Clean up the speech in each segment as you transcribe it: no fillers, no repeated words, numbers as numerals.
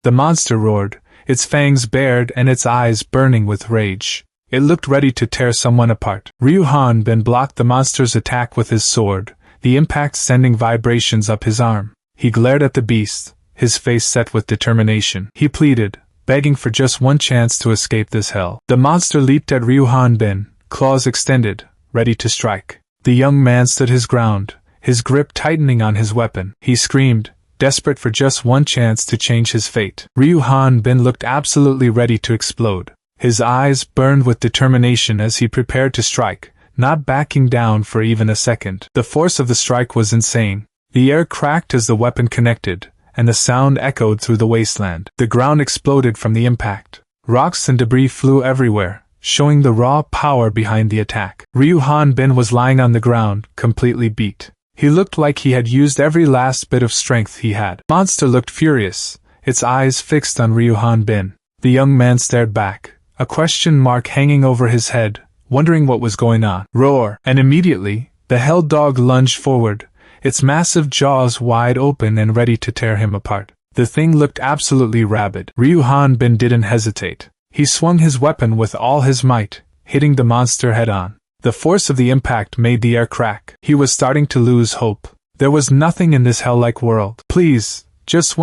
The monster roared, its fangs bared and its eyes burning with rage. It looked ready to tear someone apart. Ryu Hanbin blocked the monster's attack with his sword, the impact sending vibrations up his arm. He glared at the beast, his face set with determination. He pleaded, begging for just one chance to escape this hell. The monster leaped at Ryu Hanbin, claws extended, ready to strike. The young man stood his ground, his grip tightening on his weapon. He screamed, desperate for just one chance to change his fate. Ryu Hanbin looked absolutely ready to explode. His eyes burned with determination as he prepared to strike, not backing down for even a second. The force of the strike was insane. The air cracked as the weapon connected, and the sound echoed through the wasteland. The ground exploded from the impact. Rocks and debris flew everywhere, showing the raw power behind the attack. Ryu Hanbin was lying on the ground, completely beat. He looked like he had used every last bit of strength he had. The monster looked furious, its eyes fixed on Ryu Hanbin. The young man stared back, a question mark hanging over his head, wondering what was going on. Roar! And immediately, the hell dog lunged forward, its massive jaws wide open and ready to tear him apart. The thing looked absolutely rabid. Ryu Hanbin didn't hesitate. He swung his weapon with all his might, hitting the monster head-on. The force of the impact made the air crack. He was starting to lose hope. There was nothing in this hell-like world. Please, just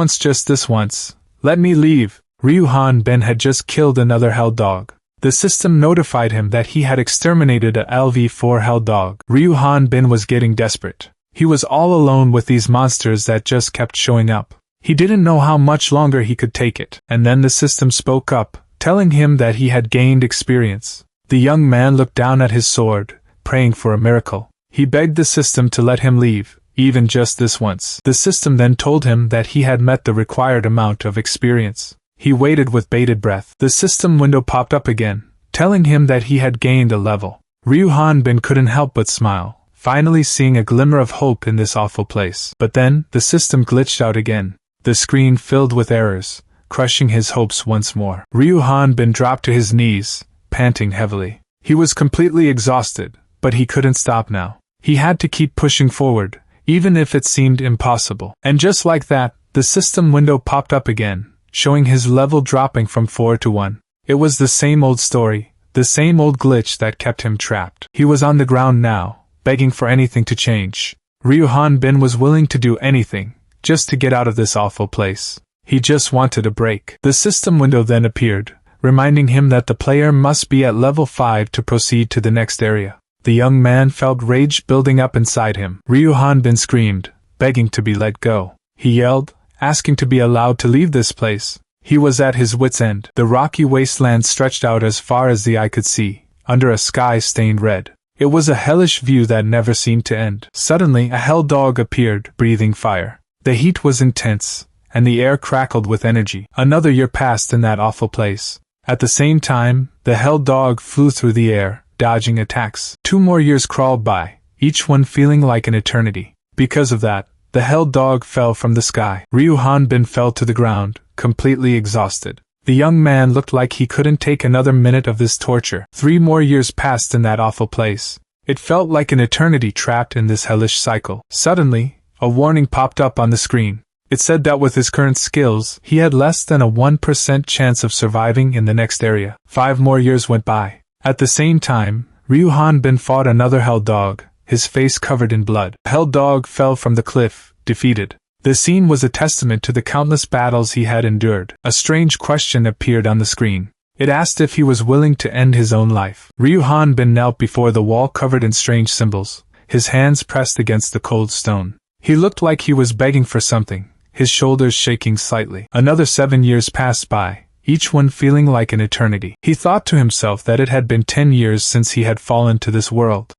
this once. Let me leave. Ryu Hanbin had just killed another hell dog. The system notified him that he had exterminated a LV4 hell dog. Ryu Hanbin was getting desperate. He was all alone with these monsters that just kept showing up. He didn't know how much longer he could take it. And then the system spoke up, telling him that he had gained experience. The young man looked down at his sword, praying for a miracle. He begged the system to let him leave, even just this once. The system then told him that he had met the required amount of experience. He waited with bated breath. The system window popped up again, telling him that he had gained a level. Ryu Hanbin couldn't help but smile, finally seeing a glimmer of hope in this awful place. But then, the system glitched out again. The screen filled with errors, crushing his hopes once more. Ryu Hanbin dropped to his knees, panting heavily. He was completely exhausted, but he couldn't stop now. He had to keep pushing forward, even if it seemed impossible. And just like that, the system window popped up again, showing his level dropping from 4 to 1. It was the same old story, the same old glitch that kept him trapped. He was on the ground now, begging for anything to change. Ryu Hanbin was willing to do anything, just to get out of this awful place. He just wanted a break. The system window then appeared, reminding him that the player must be at level 5 to proceed to the next area. The young man felt rage building up inside him. Ryu Hanbin screamed, begging to be let go. He yelled, asking to be allowed to leave this place. He was at his wit's end. The rocky wasteland stretched out as far as the eye could see, under a sky stained red. It was a hellish view that never seemed to end. Suddenly, a hell dog appeared, breathing fire. The heat was intense, and the air crackled with energy. Another year passed in that awful place. At the same time, the hell dog flew through the air, dodging attacks. 2 more years crawled by, each one feeling like an eternity. Because of that, the hell dog fell from the sky. Ryu Hanbin fell to the ground, completely exhausted. The young man looked like he couldn't take another minute of this torture. 3 more years passed in that awful place. It felt like an eternity trapped in this hellish cycle. Suddenly, a warning popped up on the screen. It said that with his current skills, he had less than a 1% chance of surviving in the next area. 5 more years went by. At the same time, Ryu Hanbin fought another hell dog, his face covered in blood. The hell dog fell from the cliff, defeated. The scene was a testament to the countless battles he had endured. A strange question appeared on the screen. It asked if he was willing to end his own life. Ryu Hanbin knelt before the wall covered in strange symbols, his hands pressed against the cold stone. He looked like he was begging for something, his shoulders shaking slightly. Another 7 years passed by, each one feeling like an eternity. He thought to himself that it had been 10 years since he had fallen to this world.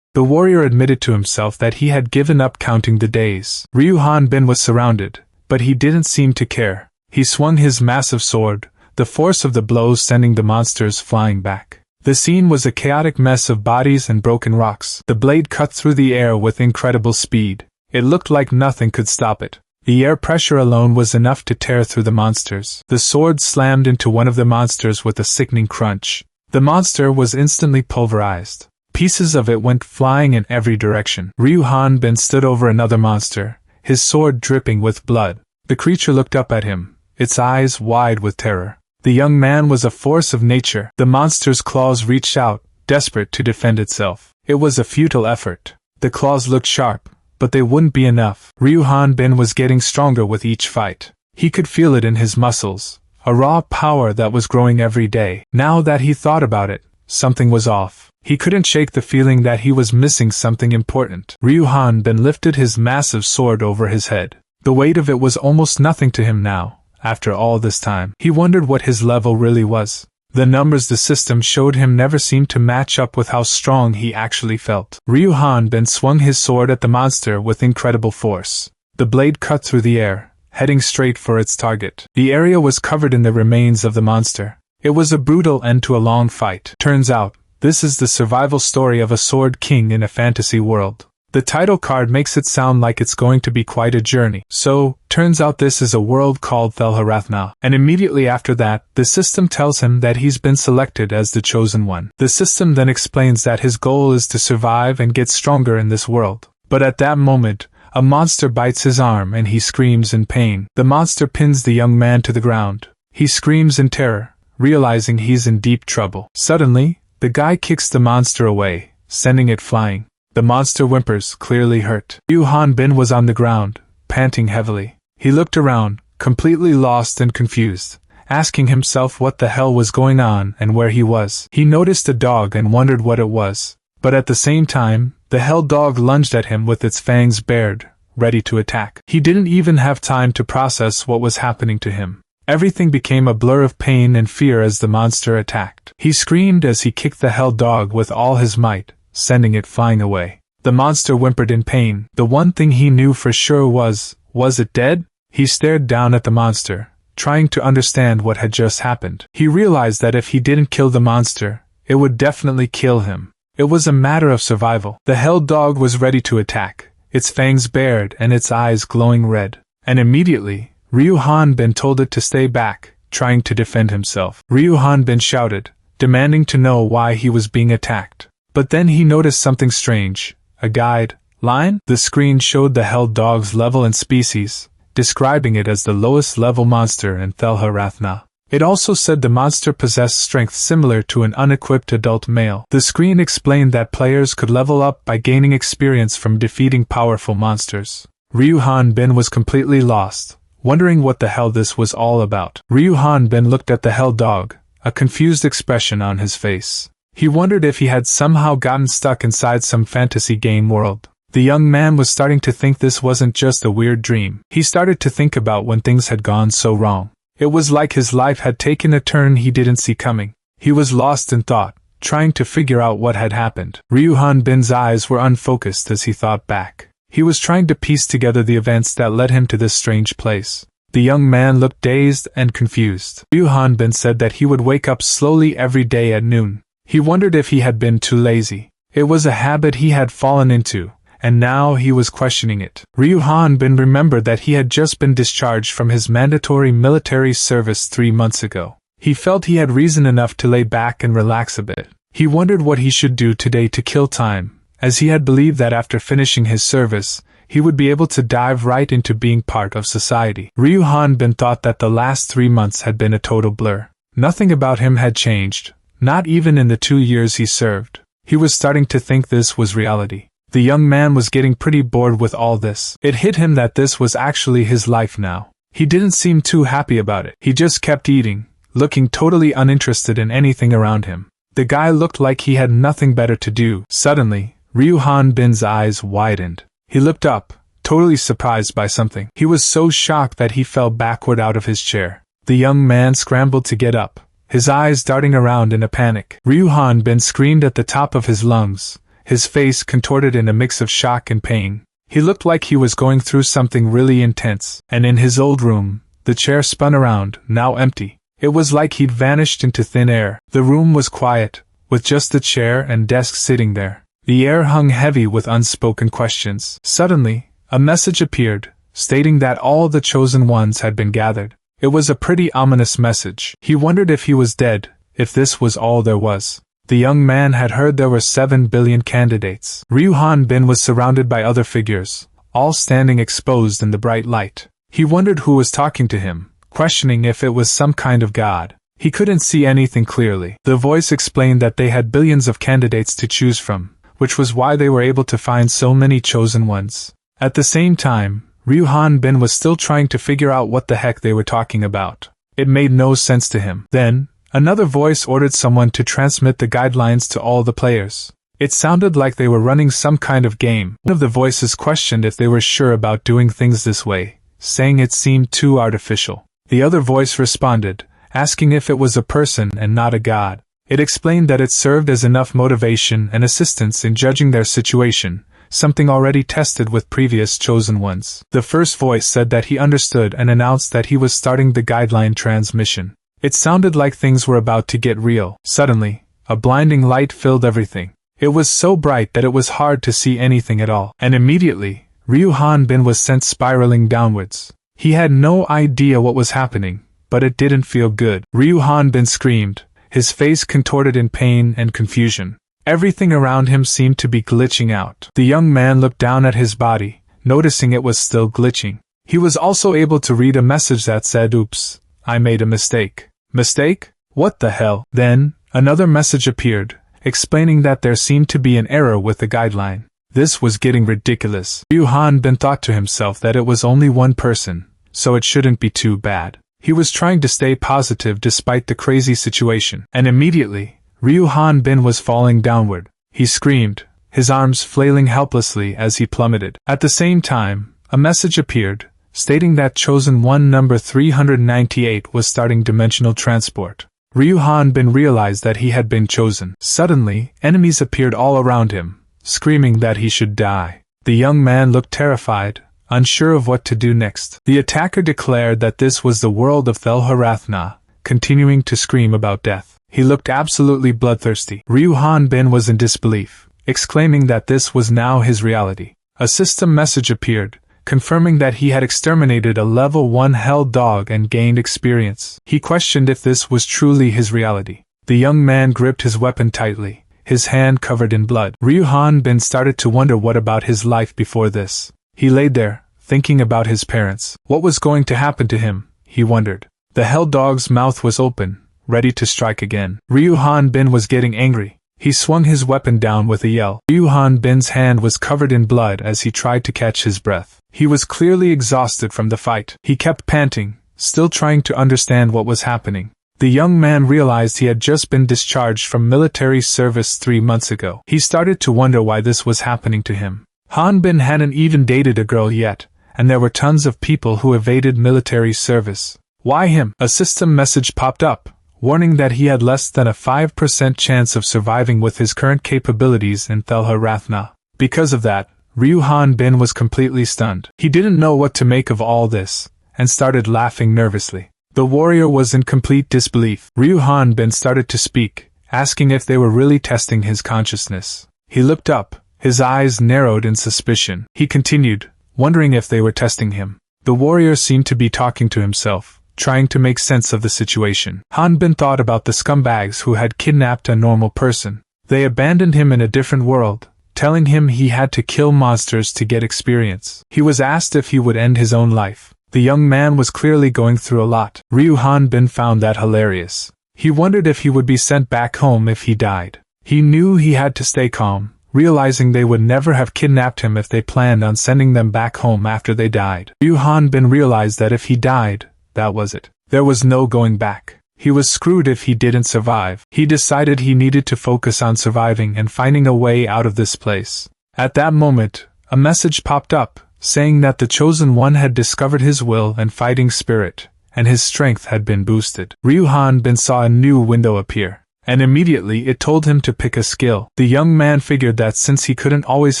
The warrior admitted to himself that he had given up counting the days. Ryu Hanbin was surrounded, but he didn't seem to care. He swung his massive sword, the force of the blows sending the monsters flying back. The scene was a chaotic mess of bodies and broken rocks. The blade cut through the air with incredible speed. It looked like nothing could stop it. The air pressure alone was enough to tear through the monsters. The sword slammed into one of the monsters with a sickening crunch. The monster was instantly pulverized. Pieces of it went flying in every direction. Ryu Hanbin stood over another monster, his sword dripping with blood. The creature looked up at him, its eyes wide with terror. The young man was a force of nature. The monster's claws reached out, desperate to defend itself. It was a futile effort. The claws looked sharp, but they wouldn't be enough. Ryu Hanbin was getting stronger with each fight. He could feel it in his muscles, a raw power that was growing every day. Now that he thought about it, something was off. He couldn't shake the feeling that he was missing something important. Ryu Hanbin lifted his massive sword over his head. The weight of it was almost nothing to him now, after all this time. He wondered what his level really was. The numbers the system showed him never seemed to match up with how strong he actually felt. Ryu Hanbin swung his sword at the monster with incredible force. The blade cut through the air, heading straight for its target. The area was covered in the remains of the monster. It was a brutal end to a long fight. Turns out, this is the survival story of a sword king in a fantasy world. The title card makes it sound like it's going to be quite a journey. So, turns out this is a world called Thelharathna. And immediately after that, the system tells him that he's been selected as the chosen one. The system then explains that his goal is to survive and get stronger in this world. But at that moment, a monster bites his arm and he screams in pain. The monster pins the young man to the ground. He screams in terror, realizing he's in deep trouble. Suddenly, the guy kicks the monster away, sending it flying. The monster whimpers, clearly hurt. Ryu Hanbin was on the ground, panting heavily. He looked around, completely lost and confused, asking himself what the hell was going on and where he was. He noticed a dog and wondered what it was. But at the same time, the hell dog lunged at him with its fangs bared, ready to attack. He didn't even have time to process what was happening to him. Everything became a blur of pain and fear as the monster attacked. He screamed as he kicked the hell dog with all his might, sending it flying away. The monster whimpered in pain. The one thing he knew for sure was it dead? He stared down at the monster, trying to understand what had just happened. He realized that if he didn't kill the monster, it would definitely kill him. It was a matter of survival. The hell dog was ready to attack, its fangs bared and its eyes glowing red. And immediately, Ryu Hanbin told it to stay back, trying to defend himself. Ryu Hanbin shouted, demanding to know why he was being attacked. But then he noticed something strange. A guide line? The screen showed the hell dog's level and species, describing it as the lowest level monster in Thelharathna. It also said the monster possessed strength similar to an unequipped adult male. The screen explained that players could level up by gaining experience from defeating powerful monsters. Ryu Hanbin was completely lost, wondering what the hell this was all about. Ryu Hanbin looked at the hell dog, a confused expression on his face. He wondered if he had somehow gotten stuck inside some fantasy game world. The young man was starting to think this wasn't just a weird dream. He started to think about when things had gone so wrong. It was like his life had taken a turn he didn't see coming. He was lost in thought, trying to figure out what had happened. Ryu Hanbin's eyes were unfocused as he thought back. He was trying to piece together the events that led him to this strange place. The young man looked dazed and confused. Ryu Hanbin said that he would wake up slowly every day at noon. He wondered if he had been too lazy. It was a habit he had fallen into, and now he was questioning it. Ryu Hanbin remembered that he had just been discharged from his mandatory military service 3 months ago. He felt he had reason enough to lay back and relax a bit. He wondered what he should do today to kill time, as he had believed that after finishing his service, he would be able to dive right into being part of society. Ryu Hanbin thought that the last 3 months had been a total blur. Nothing about him had changed, not even in the 2 years he served. He was starting to think this was reality. The young man was getting pretty bored with all this. It hit him that this was actually his life now. He didn't seem too happy about it. He just kept eating, looking totally uninterested in anything around him. The guy looked like he had nothing better to do. Suddenly, Ryu Hanbin's eyes widened. He looked up, totally surprised by something. He was so shocked that he fell backward out of his chair. The young man scrambled to get up, his eyes darting around in a panic. Ryu Hanbin screamed at the top of his lungs, his face contorted in a mix of shock and pain. He looked like he was going through something really intense. And in his old room, the chair spun around, now empty. It was like he'd vanished into thin air. The room was quiet, with just the chair and desk sitting there. The air hung heavy with unspoken questions. Suddenly, a message appeared, stating that all the chosen ones had been gathered. It was a pretty ominous message. He wondered if he was dead, if this was all there was. The young man had heard there were 7 billion candidates. Ryu Hanbin was surrounded by other figures, all standing exposed in the bright light. He wondered who was talking to him, questioning if it was some kind of god. He couldn't see anything clearly. The voice explained that they had billions of candidates to choose from, which was why they were able to find so many chosen ones. At the same time, Ryu Hanbin was still trying to figure out what the heck they were talking about. It made no sense to him. Then, another voice ordered someone to transmit the guidelines to all the players. It sounded like they were running some kind of game. One of the voices questioned if they were sure about doing things this way, saying it seemed too artificial. The other voice responded, asking if it was a person and not a god. It explained that it served as enough motivation and assistance in judging their situation, something already tested with previous chosen ones. The first voice said that he understood and announced that he was starting the guideline transmission. It sounded like things were about to get real. Suddenly, a blinding light filled everything. It was so bright that it was hard to see anything at all. And immediately, Ryu Hanbin was sent spiraling downwards. He had no idea what was happening, but it didn't feel good. Ryu Hanbin screamed, his face contorted in pain and confusion. Everything around him seemed to be glitching out. The young man looked down at his body, noticing it was still glitching. He was also able to read a message that said, "Oops, I made a mistake." Mistake? What the hell? Then, another message appeared, explaining that there seemed to be an error with the guideline. This was getting ridiculous. Ryu Hanbin thought to himself that it was only one person, so it shouldn't be too bad. He was trying to stay positive despite the crazy situation, and immediately, Ryu Hanbin was falling downward. He screamed, his arms flailing helplessly as he plummeted. At the same time, a message appeared, stating that Chosen One number 398 was starting dimensional transport. Ryu Hanbin realized that he had been chosen. Suddenly, enemies appeared all around him, screaming that he should die. The young man looked terrified, unsure of what to do next. The attacker declared that this was the world of Thelharathna, continuing to scream about death. He looked absolutely bloodthirsty. Ryu Hanbin was in disbelief, exclaiming that this was now his reality. A system message appeared, confirming that he had exterminated a level 1 hell dog and gained experience. He questioned if this was truly his reality. The young man gripped his weapon tightly, his hand covered in blood. Ryu Hanbin started to wonder what about his life before this. He laid there, thinking about his parents. What was going to happen to him, he wondered. The hell dog's mouth was open, ready to strike again. Ryu Hanbin was getting angry. He swung his weapon down with a yell. Ryu Hanbin's hand was covered in blood as he tried to catch his breath. He was clearly exhausted from the fight. He kept panting, still trying to understand what was happening. The young man realized he had just been discharged from military service 3 months ago. He started to wonder why this was happening to him. Hanbin hadn't even dated a girl yet, and there were tons of people who evaded military service. Why him? A system message popped up, warning that he had less than a 5% chance of surviving with his current capabilities in Thelharathna. Because of that, Ryu Hanbin was completely stunned. He didn't know what to make of all this, and started laughing nervously. The warrior was in complete disbelief. Ryu Hanbin started to speak, asking if they were really testing his consciousness. He looked up, his eyes narrowed in suspicion. He continued, wondering if they were testing him. The warrior seemed to be talking to himself, trying to make sense of the situation. Hanbin thought about the scumbags who had kidnapped a normal person. They abandoned him in a different world, telling him he had to kill monsters to get experience. He was asked if he would end his own life. The young man was clearly going through a lot. Ryu Hanbin found that hilarious. He wondered if he would be sent back home if he died. He knew he had to stay calm, realizing they would never have kidnapped him if they planned on sending them back home after they died. Ryu Hanbin realized that if he died, that was it. There was no going back. He was screwed if he didn't survive. He decided he needed to focus on surviving and finding a way out of this place. At that moment, a message popped up, saying that the Chosen One had discovered his will and fighting spirit, and his strength had been boosted. Ryu Hanbin saw a new window appear, and immediately it told him to pick a skill. The young man figured that since he couldn't always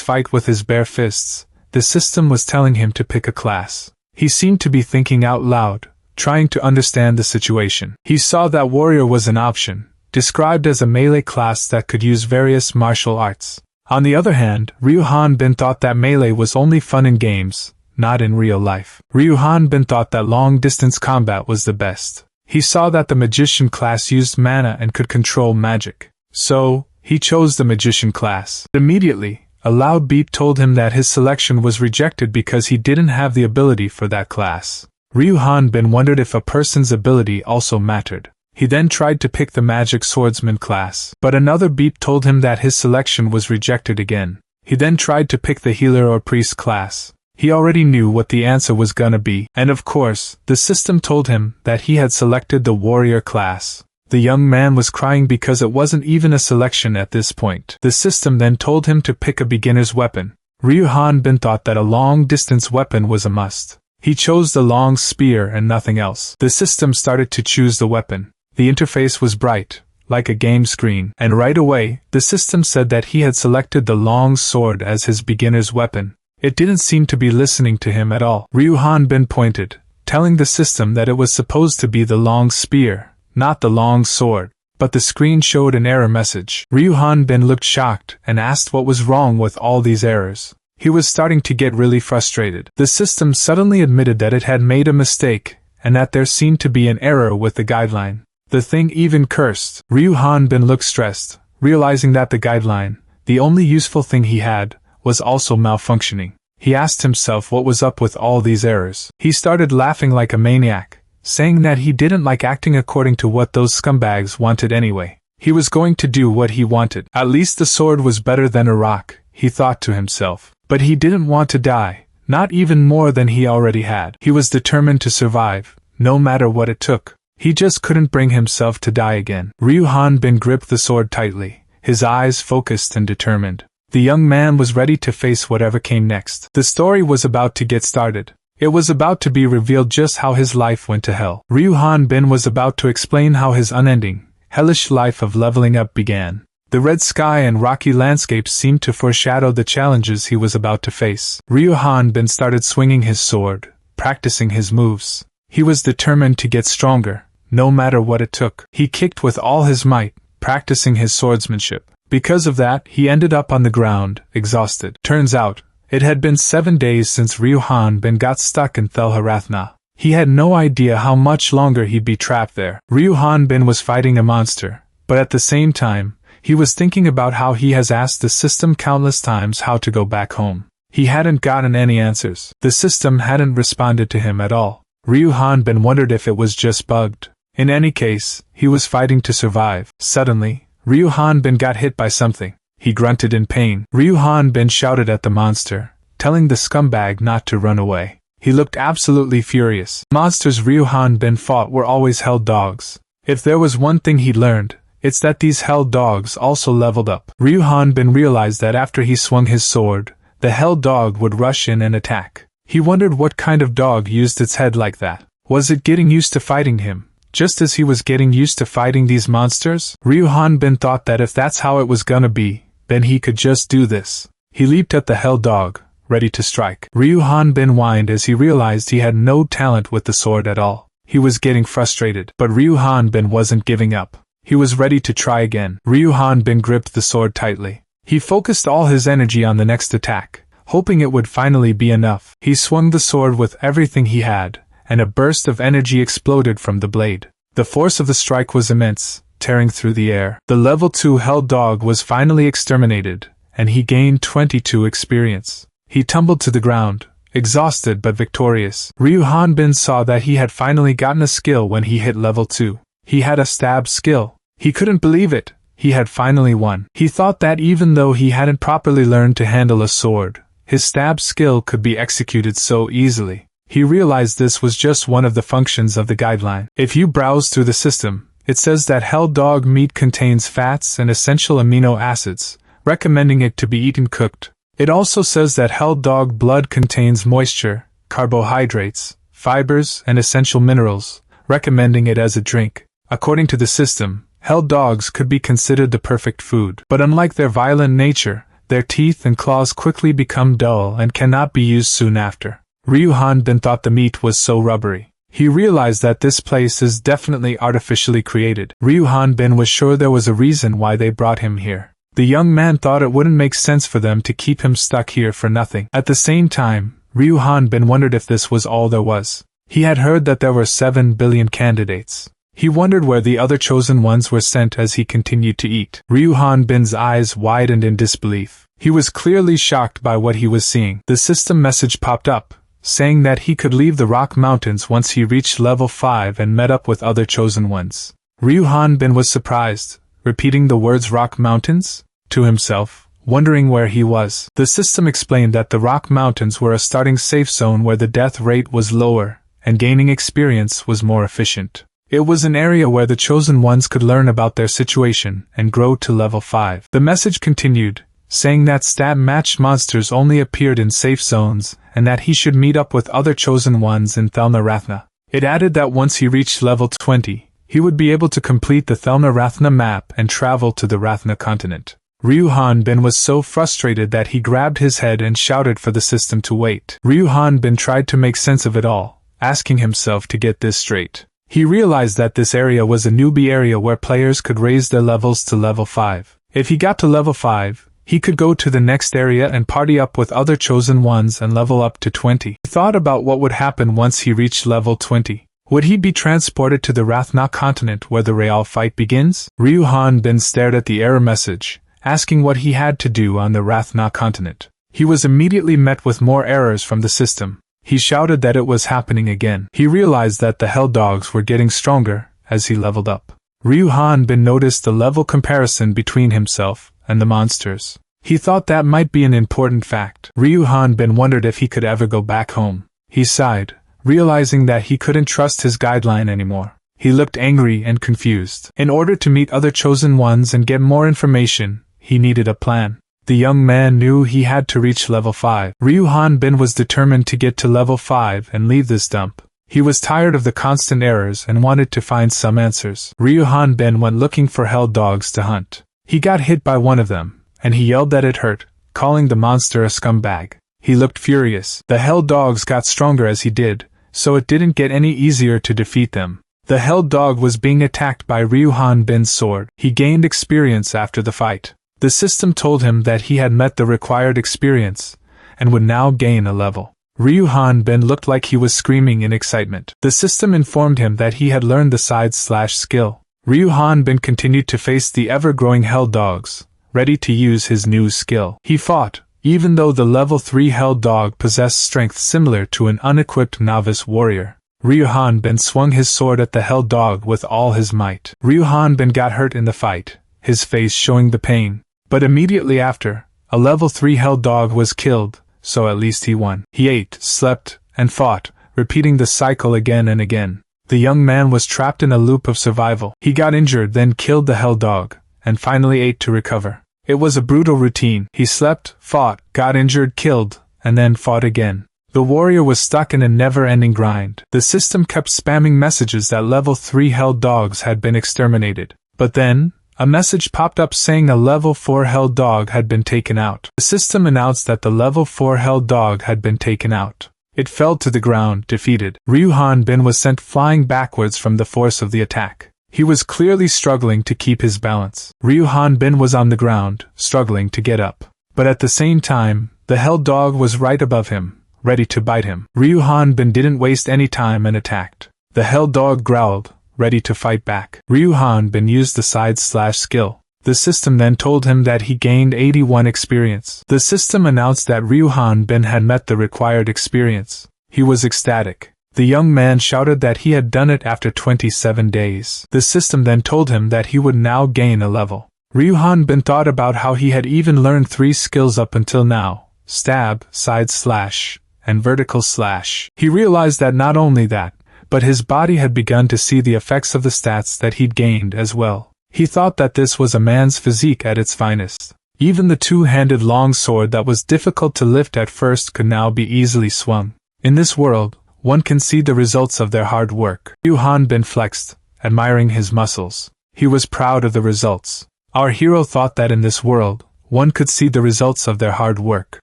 fight with his bare fists, the system was telling him to pick a class. He seemed to be thinking out loud, trying to understand the situation. He saw that warrior was an option, described as a melee class that could use various martial arts. On the other hand, Ryu Hanbin thought that melee was only fun in games, not in real life. Ryu Hanbin thought that long-distance combat was the best. He saw that the magician class used mana and could control magic. So, he chose the magician class. Immediately, A loud beep told him that his selection was rejected because he didn't have the ability for that class. Ryu Hanbin wondered if a person's ability also mattered. He then tried to pick the magic swordsman class, but another beep told him that his selection was rejected again. He then tried to pick the healer or priest class. He already knew what the answer was gonna be, and of course, the system told him that he had selected the warrior class. The young man was crying because it wasn't even a selection at this point. The system then told him to pick a beginner's weapon. Ryu Hanbin thought that a long-distance weapon was a must. He chose the long spear and nothing else. The system started to choose the weapon. The interface was bright, like a game screen, and right away, the system said that he had selected the long sword as his beginner's weapon. It didn't seem to be listening to him at all. Ryu Hanbin pointed, telling the system that it was supposed to be the long spear, not the long sword. But the screen showed an error message. Ryu Hanbin looked shocked and asked what was wrong with all these errors. He was starting to get really frustrated. The system suddenly admitted that it had made a mistake, and that there seemed to be an error with the guideline. The thing even cursed. Ryu Hanbin looked stressed, realizing that the guideline, the only useful thing he had, was also malfunctioning. He asked himself what was up with all these errors. He started laughing like a maniac, saying that he didn't like acting according to what those scumbags wanted anyway. He was going to do what he wanted. At least the sword was better than a rock, he thought to himself. But he didn't want to die, not even more than he already had. He was determined to survive, no matter what it took. He just couldn't bring himself to die again. Ryu Hanbin gripped the sword tightly, his eyes focused and determined. The young man was ready to face whatever came next. The story was about to get started. It was about to be revealed just how his life went to hell. Ryu Hanbin was about to explain how his unending, hellish life of leveling up began. The red sky and rocky landscapes seemed to foreshadow the challenges he was about to face. Ryu Hanbin started swinging his sword, practicing his moves. He was determined to get stronger, no matter what it took. He kicked with all his might, practicing his swordsmanship. Because of that, he ended up on the ground, exhausted. Turns out, it had been 7 days since Ryu Hanbin got stuck in Thelharatna. He had no idea how much longer he'd be trapped there. Ryu Hanbin was fighting a monster, but at the same time, he was thinking about how he has asked the system countless times how to go back home. He hadn't gotten any answers. The system hadn't responded to him at all. Ryu Hanbin wondered if it was just bugged. In any case, he was fighting to survive. Suddenly, Ryu Hanbin got hit by something. He grunted in pain. Ryu Hanbin shouted at the monster, telling the scumbag not to run away. He looked absolutely furious. Monsters Ryu Hanbin fought were always hell dogs. If there was one thing he'd learned, it's that these hell dogs also leveled up. Ryu Hanbin realized that after he swung his sword, the hell dog would rush in and attack. He wondered what kind of dog used its head like that. Was it getting used to fighting him, just as he was getting used to fighting these monsters? Ryu Hanbin thought that if that's how it was gonna be, then he could just do this. He leaped at the hell dog, ready to strike. Ryu Hanbin whined as he realized he had no talent with the sword at all. He was getting frustrated, but Ryu Hanbin wasn't giving up. He was ready to try again. Ryu Hanbin gripped the sword tightly. He focused all his energy on the next attack, hoping it would finally be enough. He swung the sword with everything he had, and a burst of energy exploded from the blade. The force of the strike was immense, tearing through the air. The level 2 hell dog was finally exterminated, and he gained 22 experience. He tumbled to the ground, exhausted but victorious. Ryu Hanbin saw that he had finally gotten a skill when he hit level 2. He had a stab skill. He couldn't believe it. He had finally won. He thought that even though he hadn't properly learned to handle a sword, his stab skill could be executed so easily. He realized this was just one of the functions of the guideline. If you browse through the system, it says that hell dog meat contains fats and essential amino acids, recommending it to be eaten cooked. It also says that hell dog blood contains moisture, carbohydrates, fibers, and essential minerals, recommending it as a drink. According to the system, hell dogs could be considered the perfect food. But unlike their violent nature, their teeth and claws quickly become dull and cannot be used soon after. Ryu Hanbin thought the meat was so rubbery. He realized that this place is definitely artificially created. Ryu Hanbin was sure there was a reason why they brought him here. The young man thought it wouldn't make sense for them to keep him stuck here for nothing. At the same time, Ryu Hanbin wondered if this was all there was. He had heard that there were 7 billion candidates. He wondered where the other chosen ones were sent as he continued to eat. Ryu Hanbin's eyes widened in disbelief. He was clearly shocked by what he was seeing. The system message popped up, saying that he could leave the rock mountains once he reached level 5 and met up with other chosen ones. Ryu Hanbin was surprised, repeating the words rock mountains to himself, wondering where he was. The system explained that the rock mountains were a starting safe zone where the death rate was lower, and gaining experience was more efficient. It was an area where the chosen ones could learn about their situation and grow to level 5. The message continued, saying that stat-matched monsters only appeared in safe zones, and that he should meet up with other chosen ones in Thelma Rathna. It added that once he reached level 20, he would be able to complete the Thelma Rathna map and travel to the Rathna continent. Ryu Hanbin was so frustrated that he grabbed his head and shouted for the system to wait. Ryu Hanbin tried to make sense of it all, asking himself to get this straight. He realized that this area was a newbie area where players could raise their levels to level 5. If he got to level 5, he could go to the next area and party up with other chosen ones and level up to 20. He thought about what would happen once he reached level 20. Would he be transported to the Rathna continent where the real fight begins? Ryu Hanbin stared at the error message, asking what he had to do on the Rathna continent. He was immediately met with more errors from the system. He shouted that it was happening again. He realized that the hell dogs were getting stronger as he leveled up. Ryu Hanbin noticed the level comparison between himself and the monsters. He thought that might be an important fact. Ryu Hanbin wondered if he could ever go back home. He sighed, realizing that he couldn't trust his guideline anymore. He looked angry and confused. In order to meet other chosen ones and get more information, he needed a plan. The young man knew he had to reach level 5. Ryu Hanbin was determined to get to level 5 and leave this dump. He was tired of the constant errors and wanted to find some answers. Ryu Hanbin went looking for hell dogs to hunt. He got hit by one of them, and he yelled that it hurt, calling the monster a scumbag. He looked furious. The hell dogs got stronger as he did, so it didn't get any easier to defeat them. The hell dog was being attacked by Ryu Hanbin's sword. He gained experience after the fight. The system told him that he had met the required experience, and would now gain a level. Ryu Hanbin looked like he was screaming in excitement. The system informed him that he had learned the side-slash skill. Ryu Hanbin continued to face the ever-growing hell dogs, ready to use his new skill. He fought, even though the level 3 hell dog possessed strength similar to an unequipped novice warrior. Ryu Hanbin swung his sword at the hell dog with all his might. Ryu Hanbin got hurt in the fight, his face showing the pain. But immediately after, a level 3 hell dog was killed, so at least he won. He ate, slept, and fought, repeating the cycle again and again. The young man was trapped in a loop of survival. He got injured, then killed the hell dog, and finally ate to recover. It was a brutal routine. He slept, fought, got injured, killed, and then fought again. The warrior was stuck in a never-ending grind. The system kept spamming messages that level 3 hell dogs had been exterminated. But then, a message popped up saying a level 4 hell dog had been taken out. The system announced that the level 4 hell dog had been taken out. It fell to the ground, defeated. Ryu Hanbin was sent flying backwards from the force of the attack. He was clearly struggling to keep his balance. Ryu Hanbin was on the ground, struggling to get up. But at the same time, the hell dog was right above him, ready to bite him. Ryu Hanbin didn't waste any time and attacked. The hell dog growled, ready to fight back. Ryu Hanbin used the side-slash skill. The system then told him that he gained 81 experience. The system announced that Ryu Hanbin had met the required experience. He was ecstatic. The young man shouted that he had done it after 27 days. The system then told him that he would now gain a level. Ryu Hanbin thought about how he had even learned 3 skills up until now: stab, side-slash, and vertical slash. He realized that not only that, but his body had begun to see the effects of the stats that he'd gained as well. He thought that this was a man's physique at its finest. Even the two-handed long sword that was difficult to lift at first could now be easily swung. In this world, one can see the results of their hard work. Ryu Hanbin flexed, admiring his muscles. He was proud of the results. Our hero thought that in this world, one could see the results of their hard work.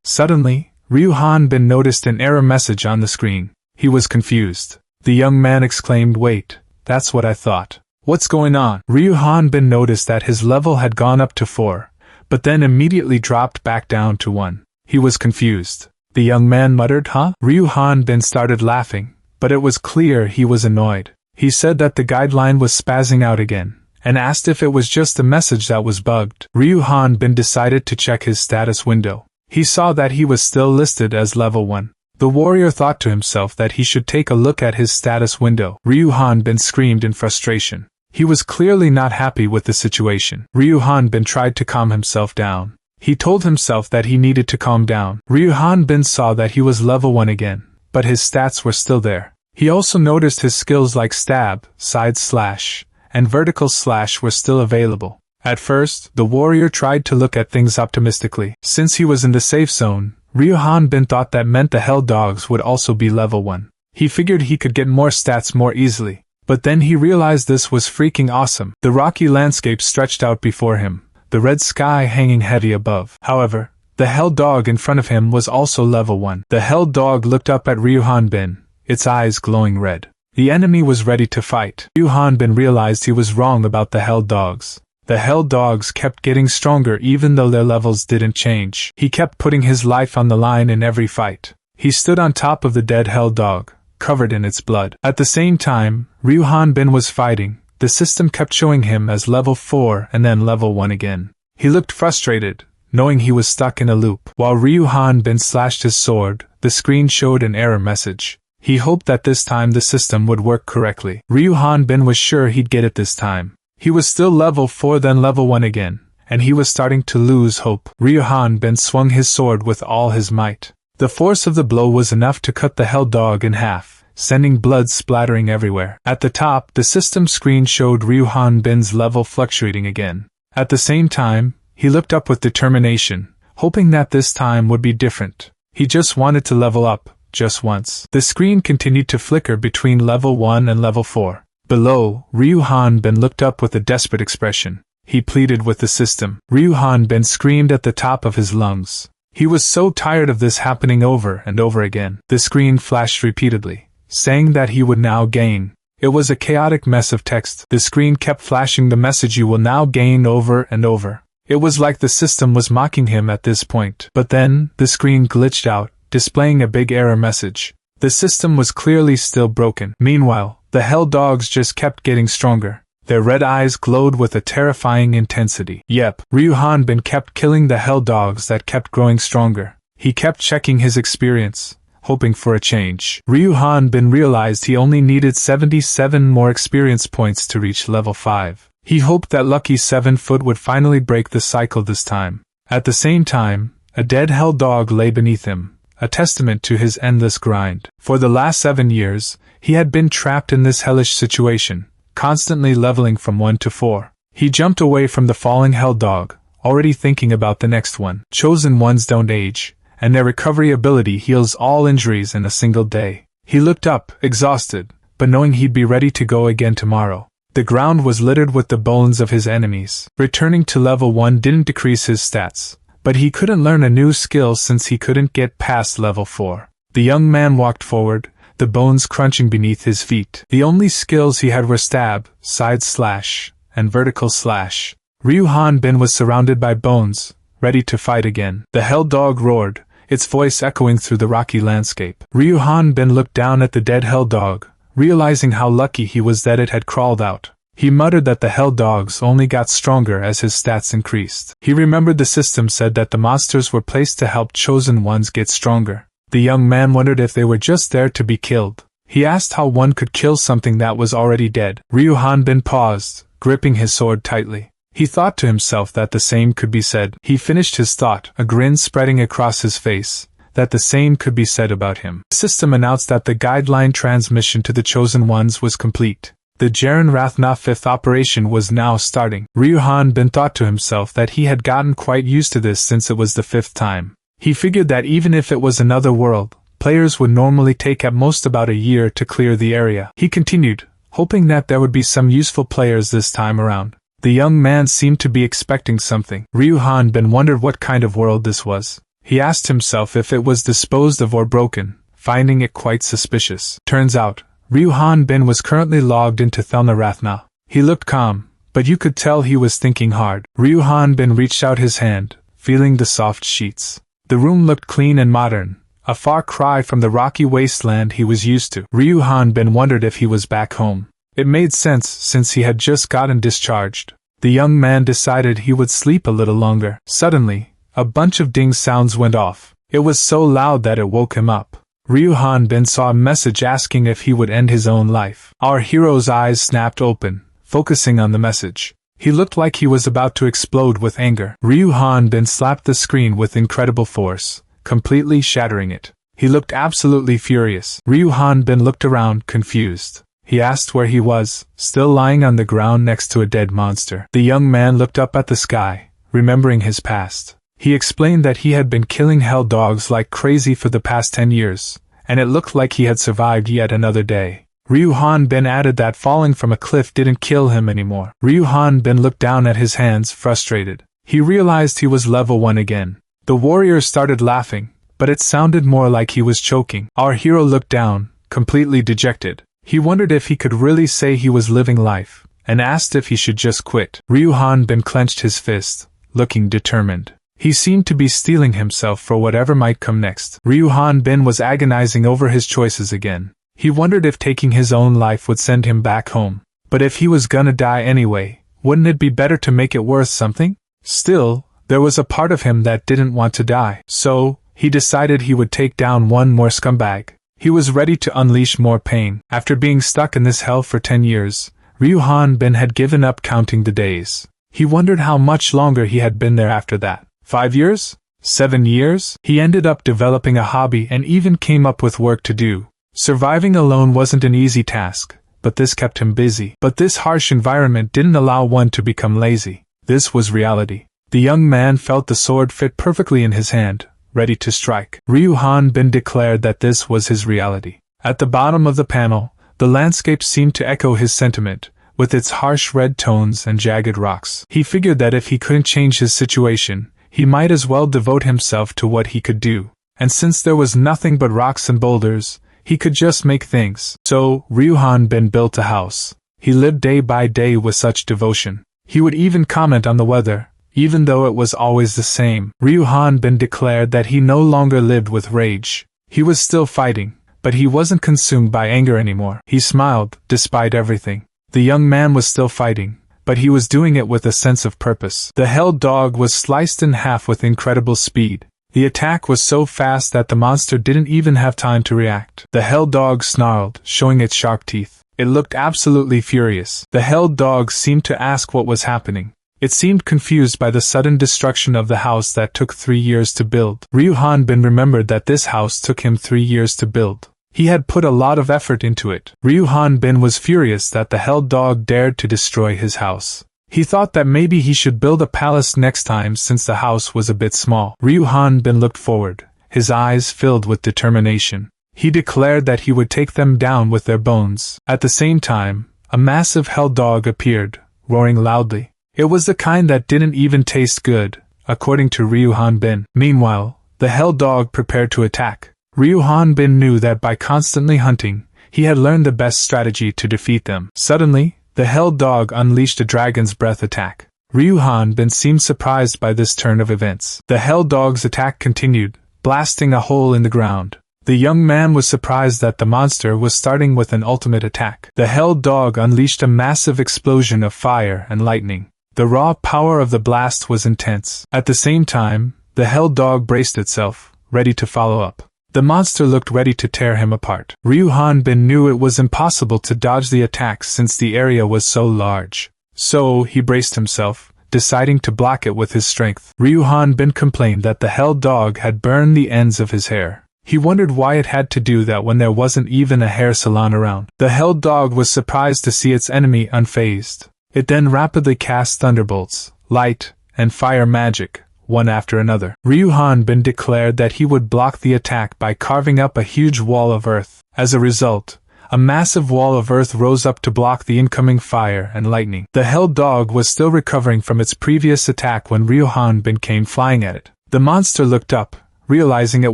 Suddenly, Ryu Hanbin noticed an error message on the screen. He was confused. The young man exclaimed, "Wait, that's what I thought. What's going on?" Ryu Hanbin noticed that his level had gone up to 4, but then immediately dropped back down to 1. He was confused. The young man muttered, "Huh?" Ryu Hanbin started laughing, but it was clear he was annoyed. He said that the guideline was spazzing out again, and asked if it was just a message that was bugged. Ryu Hanbin decided to check his status window. He saw that he was still listed as level 1. The warrior thought to himself that he should take a look at his status window. Ryu Hanbin screamed in frustration. He was clearly not happy with the situation. Ryu Hanbin tried to calm himself down. He told himself that he needed to calm down. Ryu Hanbin saw that he was level 1 again, but his stats were still there. He also noticed his skills like stab, side slash, and vertical slash were still available. At first, the warrior tried to look at things optimistically. Since he was in the safe zone, Ryu Hanbin thought that meant the Hell Dogs would also be level 1. He figured he could get more stats more easily. But then he realized this was freaking awesome. The rocky landscape stretched out before him, the red sky hanging heavy above. However, the Hell Dog in front of him was also level 1. The Hell Dog looked up at Ryu Hanbin, its eyes glowing red. The enemy was ready to fight. Ryu Hanbin realized he was wrong about the Hell Dogs. The Hell Dogs kept getting stronger even though their levels didn't change. He kept putting his life on the line in every fight. He stood on top of the dead Hell Dog, covered in its blood. At the same time, Ryu Hanbin was fighting. The system kept showing him as level 4 and then level 1 again. He looked frustrated, knowing he was stuck in a loop. While Ryu Hanbin slashed his sword, the screen showed an error message. He hoped that this time the system would work correctly. Ryu Hanbin was sure he'd get it this time. He was still level 4 then level 1 again, and he was starting to lose hope. Ryu Hanbin swung his sword with all his might. The force of the blow was enough to cut the Hell Dog in half, sending blood splattering everywhere. At the top, the system screen showed Ryu Hanbin's level fluctuating again. At the same time, he looked up with determination, hoping that this time would be different. He just wanted to level up, just once. The screen continued to flicker between level 1 and level 4. Below, Ryu Hanbin looked up with a desperate expression. He pleaded with the system. Ryu Hanbin screamed at the top of his lungs. He was so tired of this happening over and over again. The screen flashed repeatedly, saying that he would now gain. It was a chaotic mess of text. The screen kept flashing the message "you will now gain" over and over. It was like the system was mocking him at this point. But then, the screen glitched out, displaying a big error message. The system was clearly still broken. Meanwhile, the Hell Dogs just kept getting stronger. Their red eyes glowed with a terrifying intensity. Yep, Ryu Hanbin kept killing the Hell Dogs that kept growing stronger. He kept checking his experience, hoping for a change. Ryu Hanbin realized he only needed 77 more experience points to reach level 5. He hoped that Lucky 7-Foot would finally break the cycle this time. At the same time, a dead Hell Dog lay beneath him, a testament to his endless grind. For the last 7 years, he had been trapped in this hellish situation, constantly leveling from 1 to 4. He jumped away from the falling Hell Dog, already thinking about the next one. Chosen ones don't age, and their recovery ability heals all injuries in a single day. He looked up, exhausted, but knowing he'd be ready to go again tomorrow. The ground was littered with the bones of his enemies. Returning to level 1 didn't decrease his stats, but he couldn't learn a new skill since he couldn't get past level 4. The young man walked forward, the bones crunching beneath his feet. The only skills he had were stab, side slash, and vertical slash. Ryu Hanbin was surrounded by bones, ready to fight again. The Hell Dog roared, its voice echoing through the rocky landscape. Ryu Hanbin looked down at the dead Hell Dog, realizing how lucky he was that it had crawled out. He muttered that the Hell Dogs only got stronger as his stats increased. He remembered the system said that the monsters were placed to help chosen ones get stronger. The young man wondered if they were just there to be killed. He asked how one could kill something that was already dead. Ryu Hanbin paused, gripping his sword tightly. He thought to himself that the same could be said. He finished his thought, a grin spreading across his face, that the same could be said about him. The system announced that the guideline transmission to the chosen ones was complete. The Jaren Rathna 5th operation was now starting. Ryu Hanbin thought to himself that he had gotten quite used to this since it was the 5th time. He figured that even if it was another world, players would normally take at most about a year to clear the area. He continued, hoping that there would be some useful players this time around. The young man seemed to be expecting something. Ryu Hanbin wondered what kind of world this was. He asked himself if it was disposed of or broken, finding it quite suspicious. Turns out, Ryu Hanbin was currently logged into Thelna Rathna. He looked calm, but you could tell he was thinking hard. Ryu Hanbin reached out his hand, feeling the soft sheets. The room looked clean and modern, a far cry from the rocky wasteland he was used to. Ryu Hanbin wondered if he was back home. It made sense since he had just gotten discharged. The young man decided he would sleep a little longer. Suddenly, a bunch of ding sounds went off. It was so loud that it woke him up. Ryu Bin saw a message asking if he would end his own life. Our hero's eyes snapped open, focusing on the message. He looked like he was about to explode with anger. Ryu Bin slapped the screen with incredible force, completely shattering it. He looked absolutely furious. Ryu Bin looked around, confused. He asked where he was, still lying on the ground next to a dead monster. The young man looked up at the sky, remembering his past. He explained that he had been killing hell dogs like crazy for the past 10 years, and it looked like he had survived yet another day. Ryu Bin added that falling from a cliff didn't kill him anymore. Ryu Bin looked down at his hands, frustrated. He realized he was level 1 again. The warrior started laughing, but it sounded more like he was choking. Our hero looked down, completely dejected. He wondered if he could really say he was living life, and asked if he should just quit. Ryu Bin clenched his fist, looking determined. He seemed to be steeling himself for whatever might come next. Ryu Bin was agonizing over his choices again. He wondered if taking his own life would send him back home. But if he was gonna die anyway, wouldn't it be better to make it worth something? Still, there was a part of him that didn't want to die. So, he decided he would take down one more scumbag. He was ready to unleash more pain. After being stuck in this hell for 10 years, Ryu Bin had given up counting the days. He wondered how much longer he had been there after that. 5 years? 7 years? He ended up developing a hobby and even came up with work to do. Surviving alone wasn't an easy task, but this kept him busy. But this harsh environment didn't allow one to become lazy. This was reality. The young man felt the sword fit perfectly in his hand, ready to strike. Ryu Bin declared that this was his reality. At the bottom of the panel, the landscape seemed to echo his sentiment, with its harsh red tones and jagged rocks. He figured that if he couldn't change his situation, he might as well devote himself to what he could do. And since there was nothing but rocks and boulders, he could just make things. So, Ryu Bin built a house. He lived day by day with such devotion. He would even comment on the weather, even though it was always the same. Ryu Bin declared that he no longer lived with rage. He was still fighting, but he wasn't consumed by anger anymore. He smiled, despite everything. The young man was still fighting, but he was doing it with a sense of purpose. The hell dog was sliced in half with incredible speed. The attack was so fast that the monster didn't even have time to react. The hell dog snarled, showing its sharp teeth. It looked absolutely furious. The hell dog seemed to ask what was happening. It seemed confused by the sudden destruction of the house that took 3 years to build. Ryu Bin remembered that this house took him 3 years to build. He had put a lot of effort into it. Ryu Bin was furious that the hell dog dared to destroy his house. He thought that maybe he should build a palace next time since the house was a bit small. Ryu Bin looked forward, his eyes filled with determination. He declared that he would take them down with their bones. At the same time, a massive hell dog appeared, roaring loudly. It was the kind that didn't even taste good, according to Ryu Bin. Meanwhile, the hell dog prepared to attack. Ryu Bin knew that by constantly hunting, he had learned the best strategy to defeat them. Suddenly, the hell dog unleashed a dragon's breath attack. Ryu Bin seemed surprised by this turn of events. The hell dog's attack continued, blasting a hole in the ground. The young man was surprised that the monster was starting with an ultimate attack. The hell dog unleashed a massive explosion of fire and lightning. The raw power of the blast was intense. At the same time, the hell dog braced itself, ready to follow up. The monster looked ready to tear him apart. Ryu Bin knew it was impossible to dodge the attack since the area was so large. So, he braced himself, deciding to block it with his strength. Ryu Bin complained that the hell dog had burned the ends of his hair. He wondered why it had to do that when there wasn't even a hair salon around. The hell dog was surprised to see its enemy unfazed. It then rapidly cast thunderbolts, light, and fire magic, one after another. Ryu Bin declared that he would block the attack by carving up a huge wall of earth. As a result, a massive wall of earth rose up to block the incoming fire and lightning. The hell dog was still recovering from its previous attack when Ryu Bin came flying at it. The monster looked up, realizing it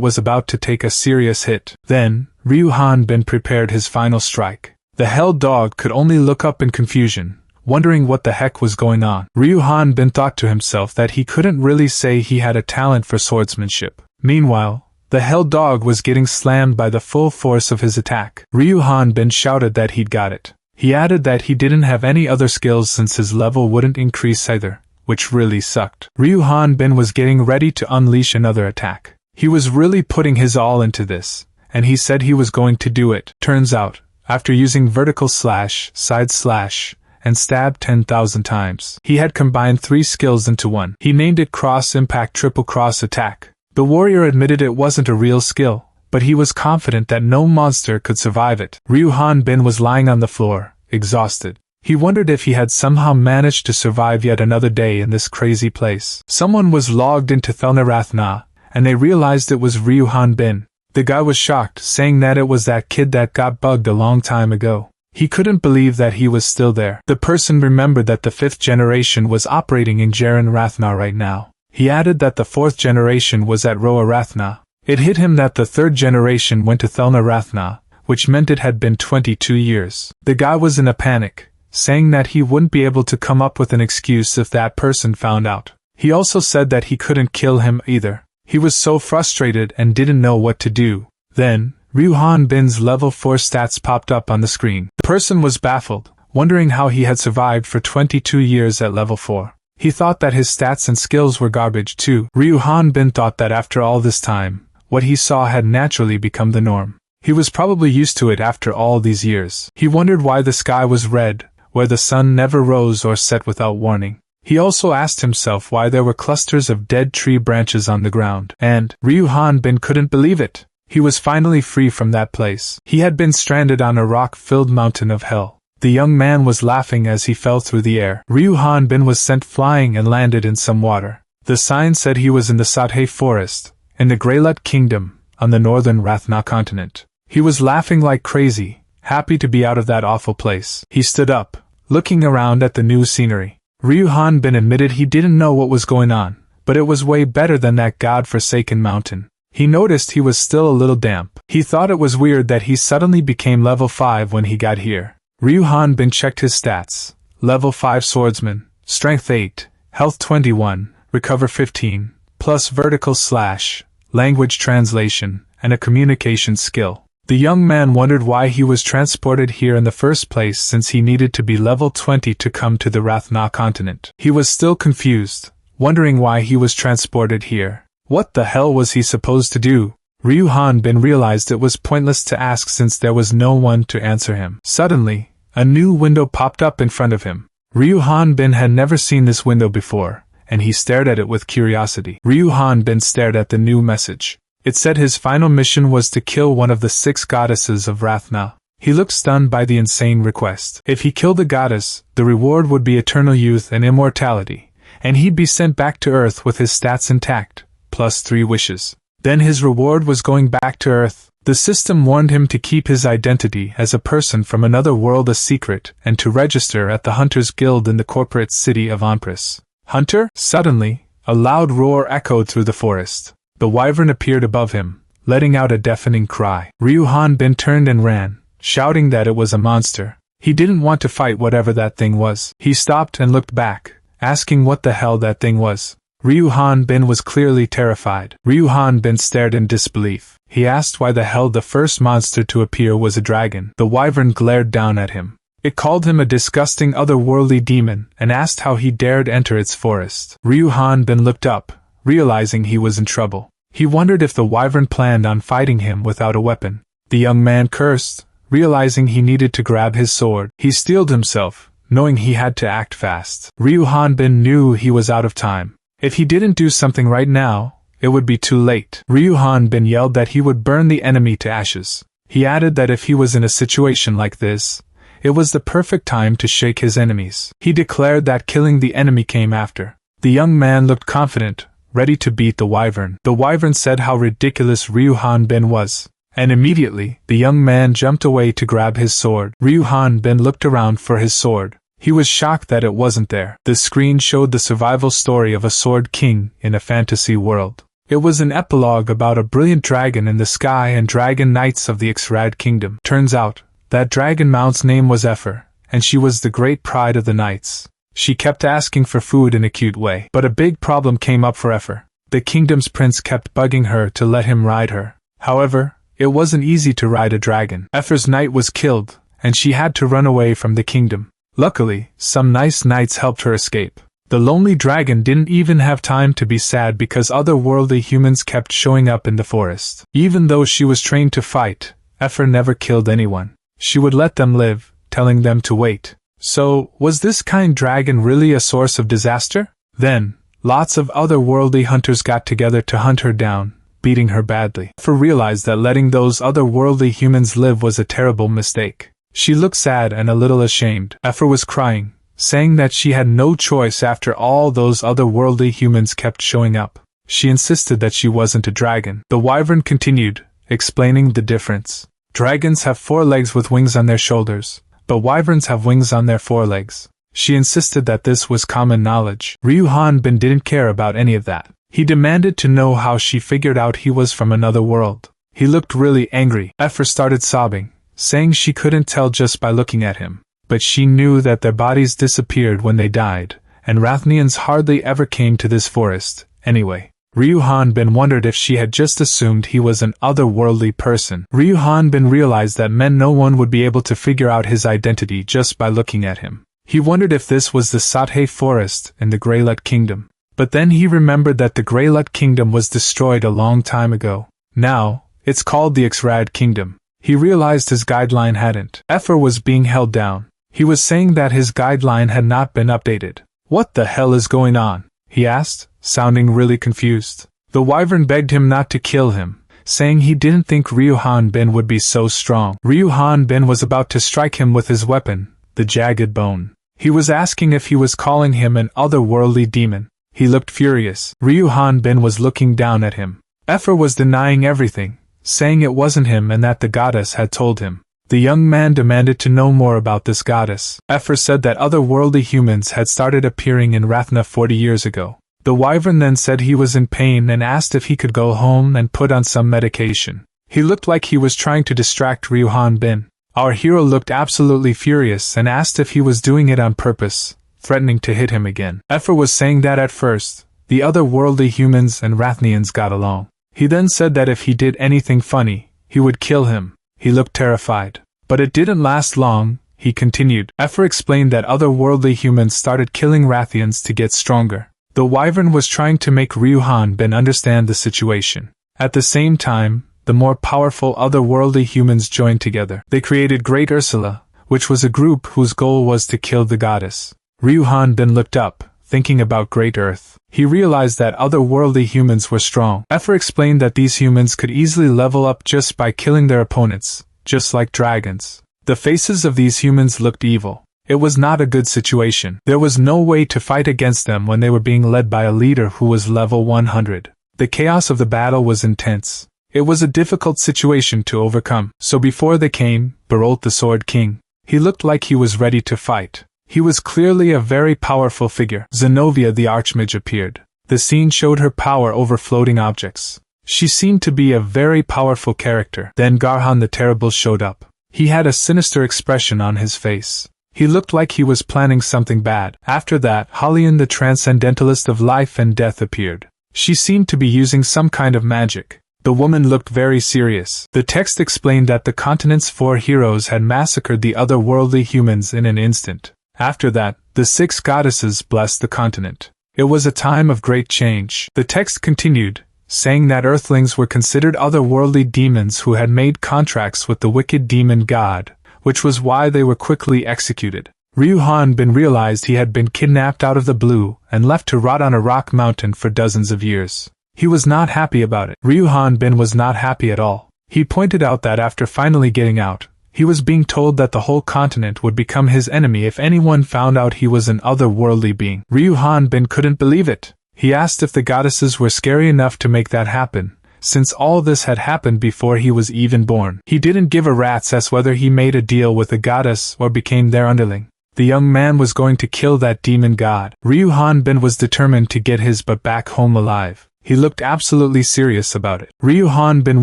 was about to take a serious hit. Then, Ryu Bin prepared his final strike. The hell dog could only look up in confusion, wondering what the heck was going on. Ryu Bin thought to himself that he couldn't really say he had a talent for swordsmanship. Meanwhile, the hell dog was getting slammed by the full force of his attack. Ryu Bin shouted that he'd got it. He added that he didn't have any other skills since his level wouldn't increase either, which really sucked. Ryu Hanbin was getting ready to unleash another attack. He was really putting his all into this, and he said he was going to do it. Turns out, after using vertical slash, side slash, and stab 10,000 times, he had combined 3 skills into one. He named it Cross Impact Triple Cross Attack. The warrior admitted it wasn't a real skill, but he was confident that no monster could survive it. Ryu Hanbin was lying on the floor, exhausted. He wondered if he had somehow managed to survive yet another day in this crazy place. Someone was logged into Thelnarathna, and they realized it was Ryu Hanbin. The guy was shocked, saying that it was that kid that got bugged a long time ago. He couldn't believe that he was still there. The person remembered that the 5th generation was operating in Jaren Rathna right now. He added that the 4th generation was at Roa Rathna. It hit him that the 3rd generation went to Thelna Rathna, which meant it had been 22 years. The guy was in a panic, saying that he wouldn't be able to come up with an excuse if that person found out. He also said that he couldn't kill him either. He was so frustrated and didn't know what to do. Then, Ryu Hanbin's level 4 stats popped up on the screen. The person was baffled, wondering how he had survived for 22 years at level 4. He thought that his stats and skills were garbage too. Ryu Hanbin thought that after all this time, what he saw had naturally become the norm. He was probably used to it after all these years. He wondered why the sky was red, where the sun never rose or set without warning. He also asked himself why there were clusters of dead tree branches on the ground. And Ryu Hanbin couldn't believe it. He was finally free from that place. He had been stranded on a rock-filled mountain of hell. The young man was laughing as he fell through the air. Ryu Hanbin was sent flying and landed in some water. The sign said he was in the Sathe Forest, in the Greylut Kingdom, on the northern Rathna continent. He was laughing like crazy, happy to be out of that awful place. He stood up, looking around at the new scenery. Ryu Hanbin admitted he didn't know what was going on, but it was way better than that god-forsaken mountain. He noticed he was still a little damp. He thought it was weird that he suddenly became level 5 when he got here. Ryu Hanbin checked his stats. Level 5 swordsman, strength 8, health 21, recover 15, plus vertical slash, language translation, and a communication skill. The young man wondered why he was transported here in the first place since he needed to be level 20 to come to the Rathna continent. He was still confused, wondering why he was transported here. What the hell was he supposed to do? Ryu Hanbin realized it was pointless to ask since there was no one to answer him. Suddenly, a new window popped up in front of him. Ryu Hanbin had never seen this window before, and he stared at it with curiosity. Ryu Hanbin stared at the new message. It said his final mission was to kill one of the 6 goddesses of Rathna. He looked stunned by the insane request. If he killed the goddess, the reward would be eternal youth and immortality, and he'd be sent back to Earth with his stats intact, plus 3 wishes. Then his reward was going back to Earth. The system warned him to keep his identity as a person from another world a secret and to register at the Hunters Guild in the corporate city of Onpris. Hunter? Suddenly, a loud roar echoed through the forest. The wyvern appeared above him, letting out a deafening cry. Ryu Hanbin turned and ran, shouting that it was a monster. He didn't want to fight whatever that thing was. He stopped and looked back, asking what the hell that thing was. Ryu Hanbin was clearly terrified. Ryu Hanbin stared in disbelief. He asked why the hell the first monster to appear was a dragon. The wyvern glared down at him. It called him a disgusting otherworldly demon and asked how he dared enter its forest. Ryu Hanbin looked up, realizing he was in trouble. He wondered if the wyvern planned on fighting him without a weapon. The young man cursed, realizing he needed to grab his sword. He steeled himself, knowing he had to act fast. Ryu Hanbin knew he was out of time. If he didn't do something right now, it would be too late. Ryu Hanbin yelled that he would burn the enemy to ashes. He added that if he was in a situation like this, it was the perfect time to shake his enemies. He declared that killing the enemy came after. The young man looked confident, ready to beat the wyvern. The wyvern said how ridiculous Ryu Hanbin was, and immediately, the young man jumped away to grab his sword. Ryu Hanbin looked around for his sword. He was shocked that it wasn't there. The screen showed the survival story of a sword king in a fantasy world. It was an epilogue about a brilliant dragon in the sky and dragon knights of the Ixrad kingdom. Turns out, that dragon mount's name was Efer, and she was the great pride of the knights. She kept asking for food in a cute way. But a big problem came up for Efer. The kingdom's prince kept bugging her to let him ride her. However, it wasn't easy to ride a dragon. Efer's knight was killed, and she had to run away from the kingdom. Luckily, some nice knights helped her escape. The lonely dragon didn't even have time to be sad because otherworldly humans kept showing up in the forest. Even though she was trained to fight, Effer never killed anyone. She would let them live, telling them to wait. So, was this kind dragon really a source of disaster? Then, lots of otherworldly hunters got together to hunt her down, beating her badly. Effer realized that letting those otherworldly humans live was a terrible mistake. She looked sad and a little ashamed. Effer was crying, saying that she had no choice after all those otherworldly humans kept showing up. She insisted that she wasn't a dragon. The wyvern continued, explaining the difference. Dragons have 4 legs with wings on their shoulders, but wyverns have wings on their forelegs. She insisted that this was common knowledge. Ryu Hanbin didn't care about any of that. He demanded to know how she figured out he was from another world. He looked really angry. Effer started sobbing, saying she couldn't tell just by looking at him. But she knew that their bodies disappeared when they died, and Rathnians hardly ever came to this forest, anyway. Ryu Hanbin wondered if she had just assumed he was an otherworldly person. Ryu Hanbin realized that meant no one would be able to figure out his identity just by looking at him. He wondered if this was the Sathe Forest in the Greylut Kingdom. But then he remembered that the Greylut Kingdom was destroyed a long time ago. Now, it's called the Xrad Kingdom. He realized his guideline hadn't. Effer was being held down. He was saying that his guideline had not been updated. What the hell is going on? He asked, sounding really confused. The wyvern begged him not to kill him, saying he didn't think Ryu Hanbin would be so strong. Ryu Hanbin was about to strike him with his weapon, the jagged bone. He was asking if he was calling him an otherworldly demon. He looked furious. Ryu Hanbin was looking down at him. Effer was denying everything, saying it wasn't him and that the goddess had told him. The young man demanded to know more about this goddess. Effer said that otherworldly humans had started appearing in Rathna 40 years ago. The wyvern then said he was in pain and asked if he could go home and put on some medication. He looked like he was trying to distract Ryu Hanbin. Our hero looked absolutely furious and asked if he was doing it on purpose, threatening to hit him again. Effer was saying that at first, the otherworldly humans and Rathnians got along. He then said that if he did anything funny, he would kill him. He looked terrified. But it didn't last long, he continued. Effer explained that otherworldly humans started killing Rathians to get stronger. The wyvern was trying to make Ryu Hanbin understand the situation. At the same time, the more powerful otherworldly humans joined together. They created Great Ursula, which was a group whose goal was to kill the goddess. Ryu Hanbin looked up, thinking about Great Earth. He realized that otherworldly humans were strong. Effer explained that these humans could easily level up just by killing their opponents, just like dragons. The faces of these humans looked evil. It was not a good situation. There was no way to fight against them when they were being led by a leader who was level 100. The chaos of the battle was intense. It was a difficult situation to overcome. So before they came, Berolt the Sword King. He looked like he was ready to fight. He was clearly a very powerful figure. Zenobia the Archmage appeared. The scene showed her power over floating objects. She seemed to be a very powerful character. Then Garhan the Terrible showed up. He had a sinister expression on his face. He looked like he was planning something bad. After that, Halian the Transcendentalist of Life and Death appeared. She seemed to be using some kind of magic. The woman looked very serious. The text explained that the continent's 4 heroes had massacred the otherworldly humans in an instant. After that, the 6 goddesses blessed the continent. It was a time of great change. The text continued, saying that Earthlings were considered otherworldly demons who had made contracts with the wicked demon god, which was why they were quickly executed. Ryu Hanbin realized he had been kidnapped out of the blue and left to rot on a rock mountain for dozens of years. He was not happy about it. Ryu Hanbin was not happy at all. He pointed out that after finally getting out, he was being told that the whole continent would become his enemy if anyone found out he was an otherworldly being. Ryu Hanbin couldn't believe it. He asked if the goddesses were scary enough to make that happen, since all this had happened before he was even born. He didn't give a rat's ass whether he made a deal with the goddess or became their underling. The young man was going to kill that demon god. Ryu Hanbin was determined to get his butt back home alive. He looked absolutely serious about it. Ryu Hanbin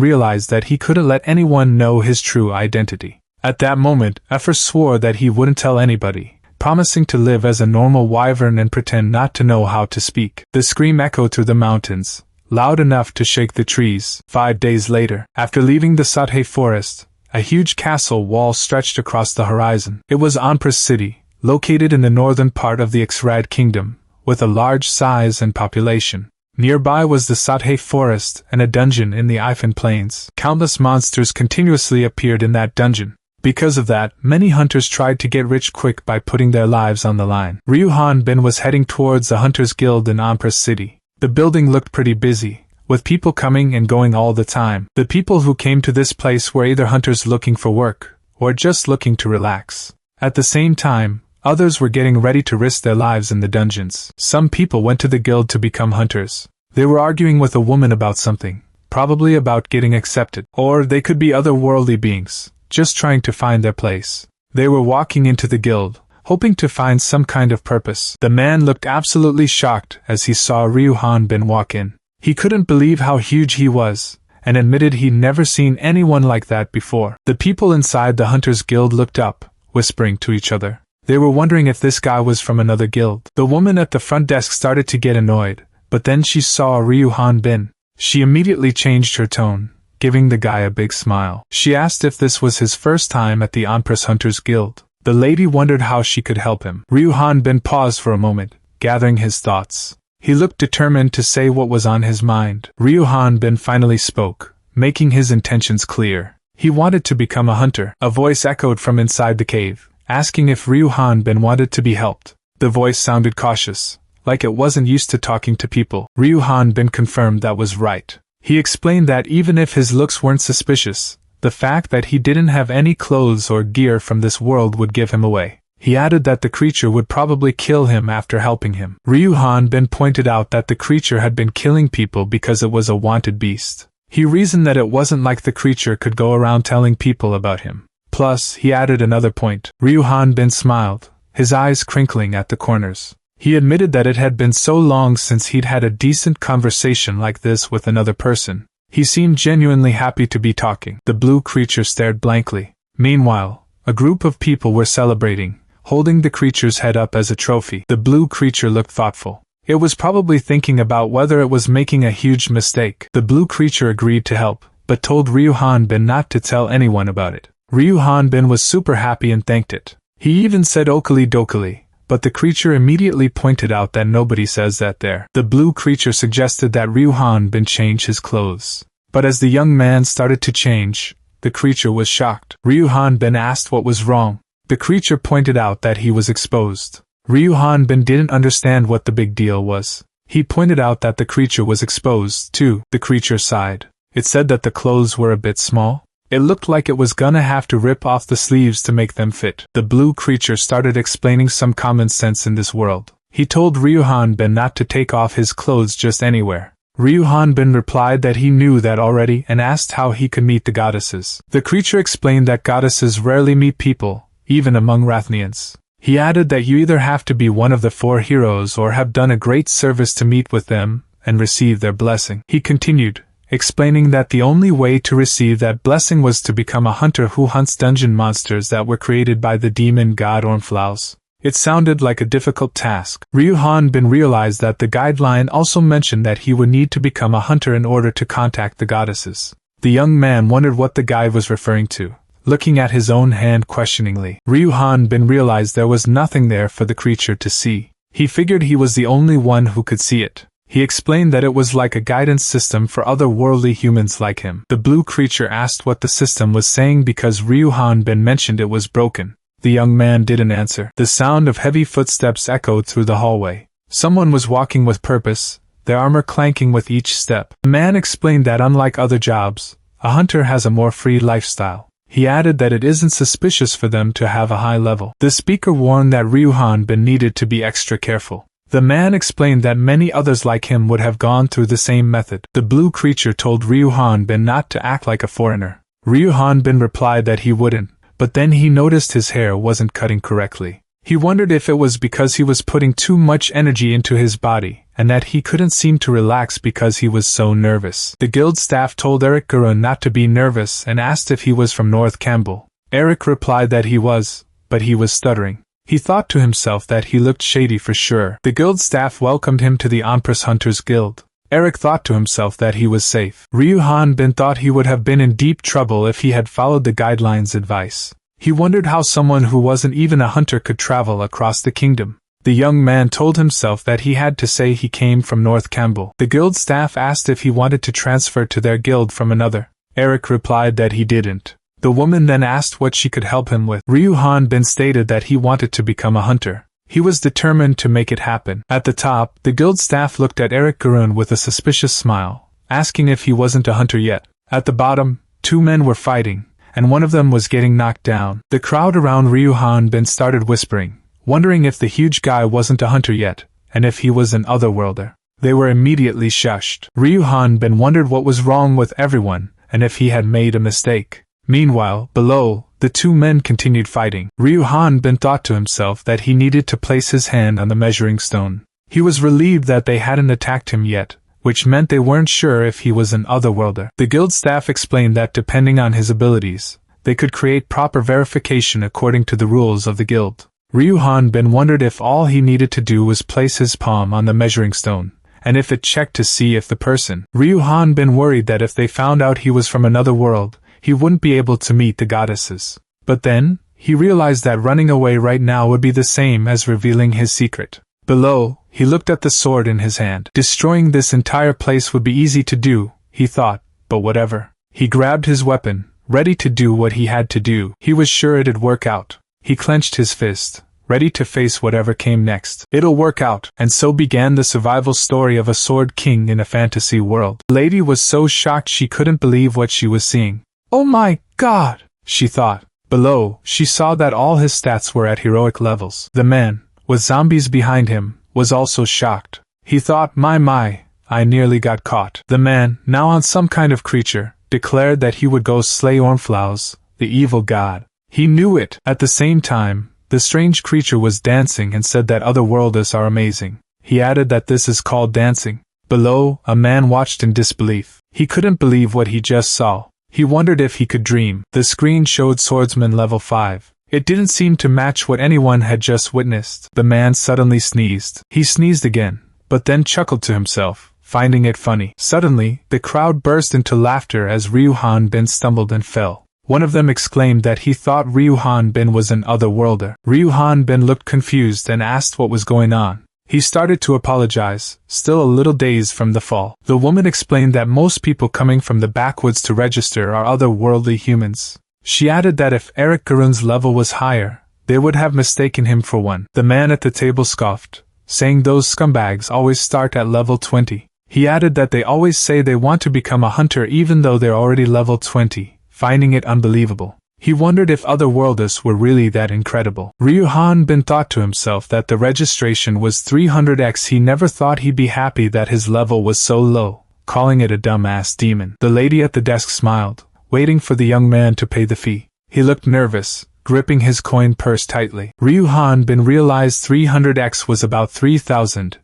realized that he couldn't let anyone know his true identity. At that moment, Effer swore that he wouldn't tell anybody, promising to live as a normal wyvern and pretend not to know how to speak. The scream echoed through the mountains, loud enough to shake the trees. 5 days later, after leaving the Sathe forest, A huge castle wall stretched across the horizon. It was Empress City, located in the northern part of the Xrad Kingdom, with a large size and population. Nearby was the Sathe Forest and a dungeon in the Ifan Plains. Countless monsters continuously appeared in that dungeon. Because of that, many hunters tried to get rich quick by putting their lives on the line. Ryuhan Bin was heading towards the Hunters Guild in Empress City. The building looked pretty busy, with people coming and going all the time. The people who came to this place were either hunters looking for work, or just looking to relax. At the same time, others were getting ready to risk their lives in the dungeons. Some people went to the guild to become hunters. They were arguing with a woman about something, probably about getting accepted. Or they could be other worldly beings, just trying to find their place. They were walking into the guild, hoping to find some kind of purpose. The man looked absolutely shocked as he saw Ryuhan Bin walk in. He couldn't believe how huge he was, and admitted he'd never seen anyone like that before. The people inside the Hunters Guild looked up, whispering to each other. They were wondering if this guy was from another guild. The woman at the front desk started to get annoyed, but then she saw Ryuhan Bin. She immediately changed her tone, giving the guy a big smile. She asked if this was his first time at the Empress Hunters Guild. The lady wondered how she could help him. Ryuhan Bin paused for a moment, gathering his thoughts. He looked determined to say what was on his mind. Ryuhan Bin finally spoke, making his intentions clear. He wanted to become a hunter. A voice echoed from inside the cave, asking if Ryuhan Bin wanted to be helped. The voice sounded cautious, like it wasn't used to talking to people. Ryuhan Bin confirmed that was right. He explained that even if his looks weren't suspicious, the fact that he didn't have any clothes or gear from this world would give him away. He added that the creature would probably kill him after helping him. Ryuhan Bin pointed out that the creature had been killing people because it was a wanted beast. He reasoned that it wasn't like the creature could go around telling people about him. Plus, he added another point. Ryuhan Bin smiled, his eyes crinkling at the corners. He admitted that it had been so long since he'd had a decent conversation like this with another person. He seemed genuinely happy to be talking. The blue creature stared blankly. Meanwhile, a group of people were celebrating, holding the creature's head up as a trophy. The blue creature looked thoughtful. It was probably thinking about whether it was making a huge mistake. The blue creature agreed to help, but told Ryuhan Bin not to tell anyone about it. Ryuhan Bin was super happy and thanked it. He even said okali dokali, but the creature immediately pointed out that nobody says that there. The blue creature suggested that Ryuhan Bin change his clothes. But as the young man started to change, the creature was shocked. Ryuhan Bin asked what was wrong. The creature pointed out that he was exposed. Ryuhan Bin didn't understand what the big deal was. He pointed out that the creature was exposed, too. The creature sighed. It said that the clothes were a bit small. It looked like it was gonna have to rip off the sleeves to make them fit. The blue creature started explaining some common sense in this world. He told Ryuhan Bin not to take off his clothes just anywhere. Ryuhan Bin replied that he knew that already and asked how he could meet the goddesses. The creature explained that goddesses rarely meet people, even among Rathnians. He added that you either have to be one of the 4 heroes or have done a great service to meet with them and receive their blessing. He continued, explaining that the only way to receive that blessing was to become a hunter who hunts dungeon monsters that were created by the demon god Ormflaus. It sounded like a difficult task. Ryuhan Bin realized that the guideline also mentioned that he would need to become a hunter in order to contact the goddesses. The young man wondered what the guide was referring to, looking at his own hand questioningly. Ryuhan Bin realized there was nothing there for the creature to see. He figured he was the only one who could see it. He explained that it was like a guidance system for otherworldly humans like him. The blue creature asked what the system was saying because Ryuhan Bin mentioned it was broken. The young man didn't answer. The sound of heavy footsteps echoed through the hallway. Someone was walking with purpose, their armor clanking with each step. The man explained that unlike other jobs, a hunter has a more free lifestyle. He added that it isn't suspicious for them to have a high level. The speaker warned that Ryuhan Bin needed to be extra careful. The man explained that many others like him would have gone through the same method. The blue creature told Ryuhan Bin not to act like a foreigner. Ryuhan Bin replied that he wouldn't, but then he noticed his hair wasn't cutting correctly. He wondered if it was because he was putting too much energy into his body, and that he couldn't seem to relax because he was so nervous. The guild staff told Eric Gurun not to be nervous and asked if he was from North Campbell. Eric replied that he was, but he was stuttering. He thought to himself that he looked shady for sure. The guild staff welcomed him to the Empress Hunters Guild. Eric thought to himself that he was safe. Ryu Bin thought he would have been in deep trouble if he had followed the guidelines' advice. He wondered how someone who wasn't even a hunter could travel across the kingdom. The young man told himself that he had to say he came from North Campbell. The guild staff asked if he wanted to transfer to their guild from another. Eric replied that he didn't. The woman then asked what she could help him with. Ryu Bin stated that he wanted to become a hunter. He was determined to make it happen. At the top, the guild staff looked at Eric Garun with a suspicious smile, asking if he wasn't a hunter yet. At the bottom, two men were fighting, and one of them was getting knocked down. The crowd around Ryu Bin started whispering, wondering if the huge guy wasn't a hunter yet, and if he was an otherworlder. They were immediately shushed. Ryu Bin wondered what was wrong with everyone, and if he had made a mistake. Meanwhile, below, the two men continued fighting. Ryu Bin thought to himself that he needed to place his hand on the measuring stone. He was relieved that they hadn't attacked him yet, which meant they weren't sure if he was an otherworlder. The guild staff explained that depending on his abilities, they could create proper verification according to the rules of the guild. Ryu Bin wondered if all he needed to do was place his palm on the measuring stone, and if it checked to see if the person. Ryu Bin worried that if they found out he was from another world, he wouldn't be able to meet the goddesses. But then, he realized that running away right now would be the same as revealing his secret. Below, he looked at the sword in his hand. Destroying this entire place would be easy to do, he thought, but whatever. He grabbed his weapon, ready to do what he had to do. He was sure it'd work out. He clenched his fist, ready to face whatever came next. It'll work out. And so began the survival story of a sword king in a fantasy world. The lady was so shocked she couldn't believe what she was seeing. Oh my God, she thought. Below, she saw that all his stats were at heroic levels. The man, with zombies behind him, was also shocked. He thought, my, I nearly got caught. The man, now on some kind of creature, declared that he would go slay Ormflaus, the evil god. He knew it. At the same time, the strange creature was dancing and said that otherworlders are amazing. He added that this is called dancing. Below, a man watched in disbelief. He couldn't believe what he just saw. He wondered if he could dream. The screen showed swordsman level 5. It didn't seem to match what anyone had just witnessed. The man suddenly sneezed. He sneezed again, but then chuckled to himself, finding it funny. Suddenly, the crowd burst into laughter as Ryu Bin stumbled and fell. One of them exclaimed that he thought Ryu Bin was an otherworlder. Ryu Bin looked confused and asked what was going on. He started to apologize, still a little dazed from the fall. The woman explained that most people coming from the backwoods to register are otherworldly humans. She added that if Eric Garun's level was higher, they would have mistaken him for one. The man at the table scoffed, saying those scumbags always start at level 20. He added that they always say they want to become a hunter even though they're already level 20, finding it unbelievable. He wondered if otherworlders were really that incredible. Ryu Bin thought to himself that the registration was 300x. He never thought he'd be happy that his level was so low, calling it a dumbass demon. The lady at the desk smiled, waiting for the young man to pay the fee. He looked nervous, gripping his coin purse tightly. Ryu Bin realized 300x was about 3,000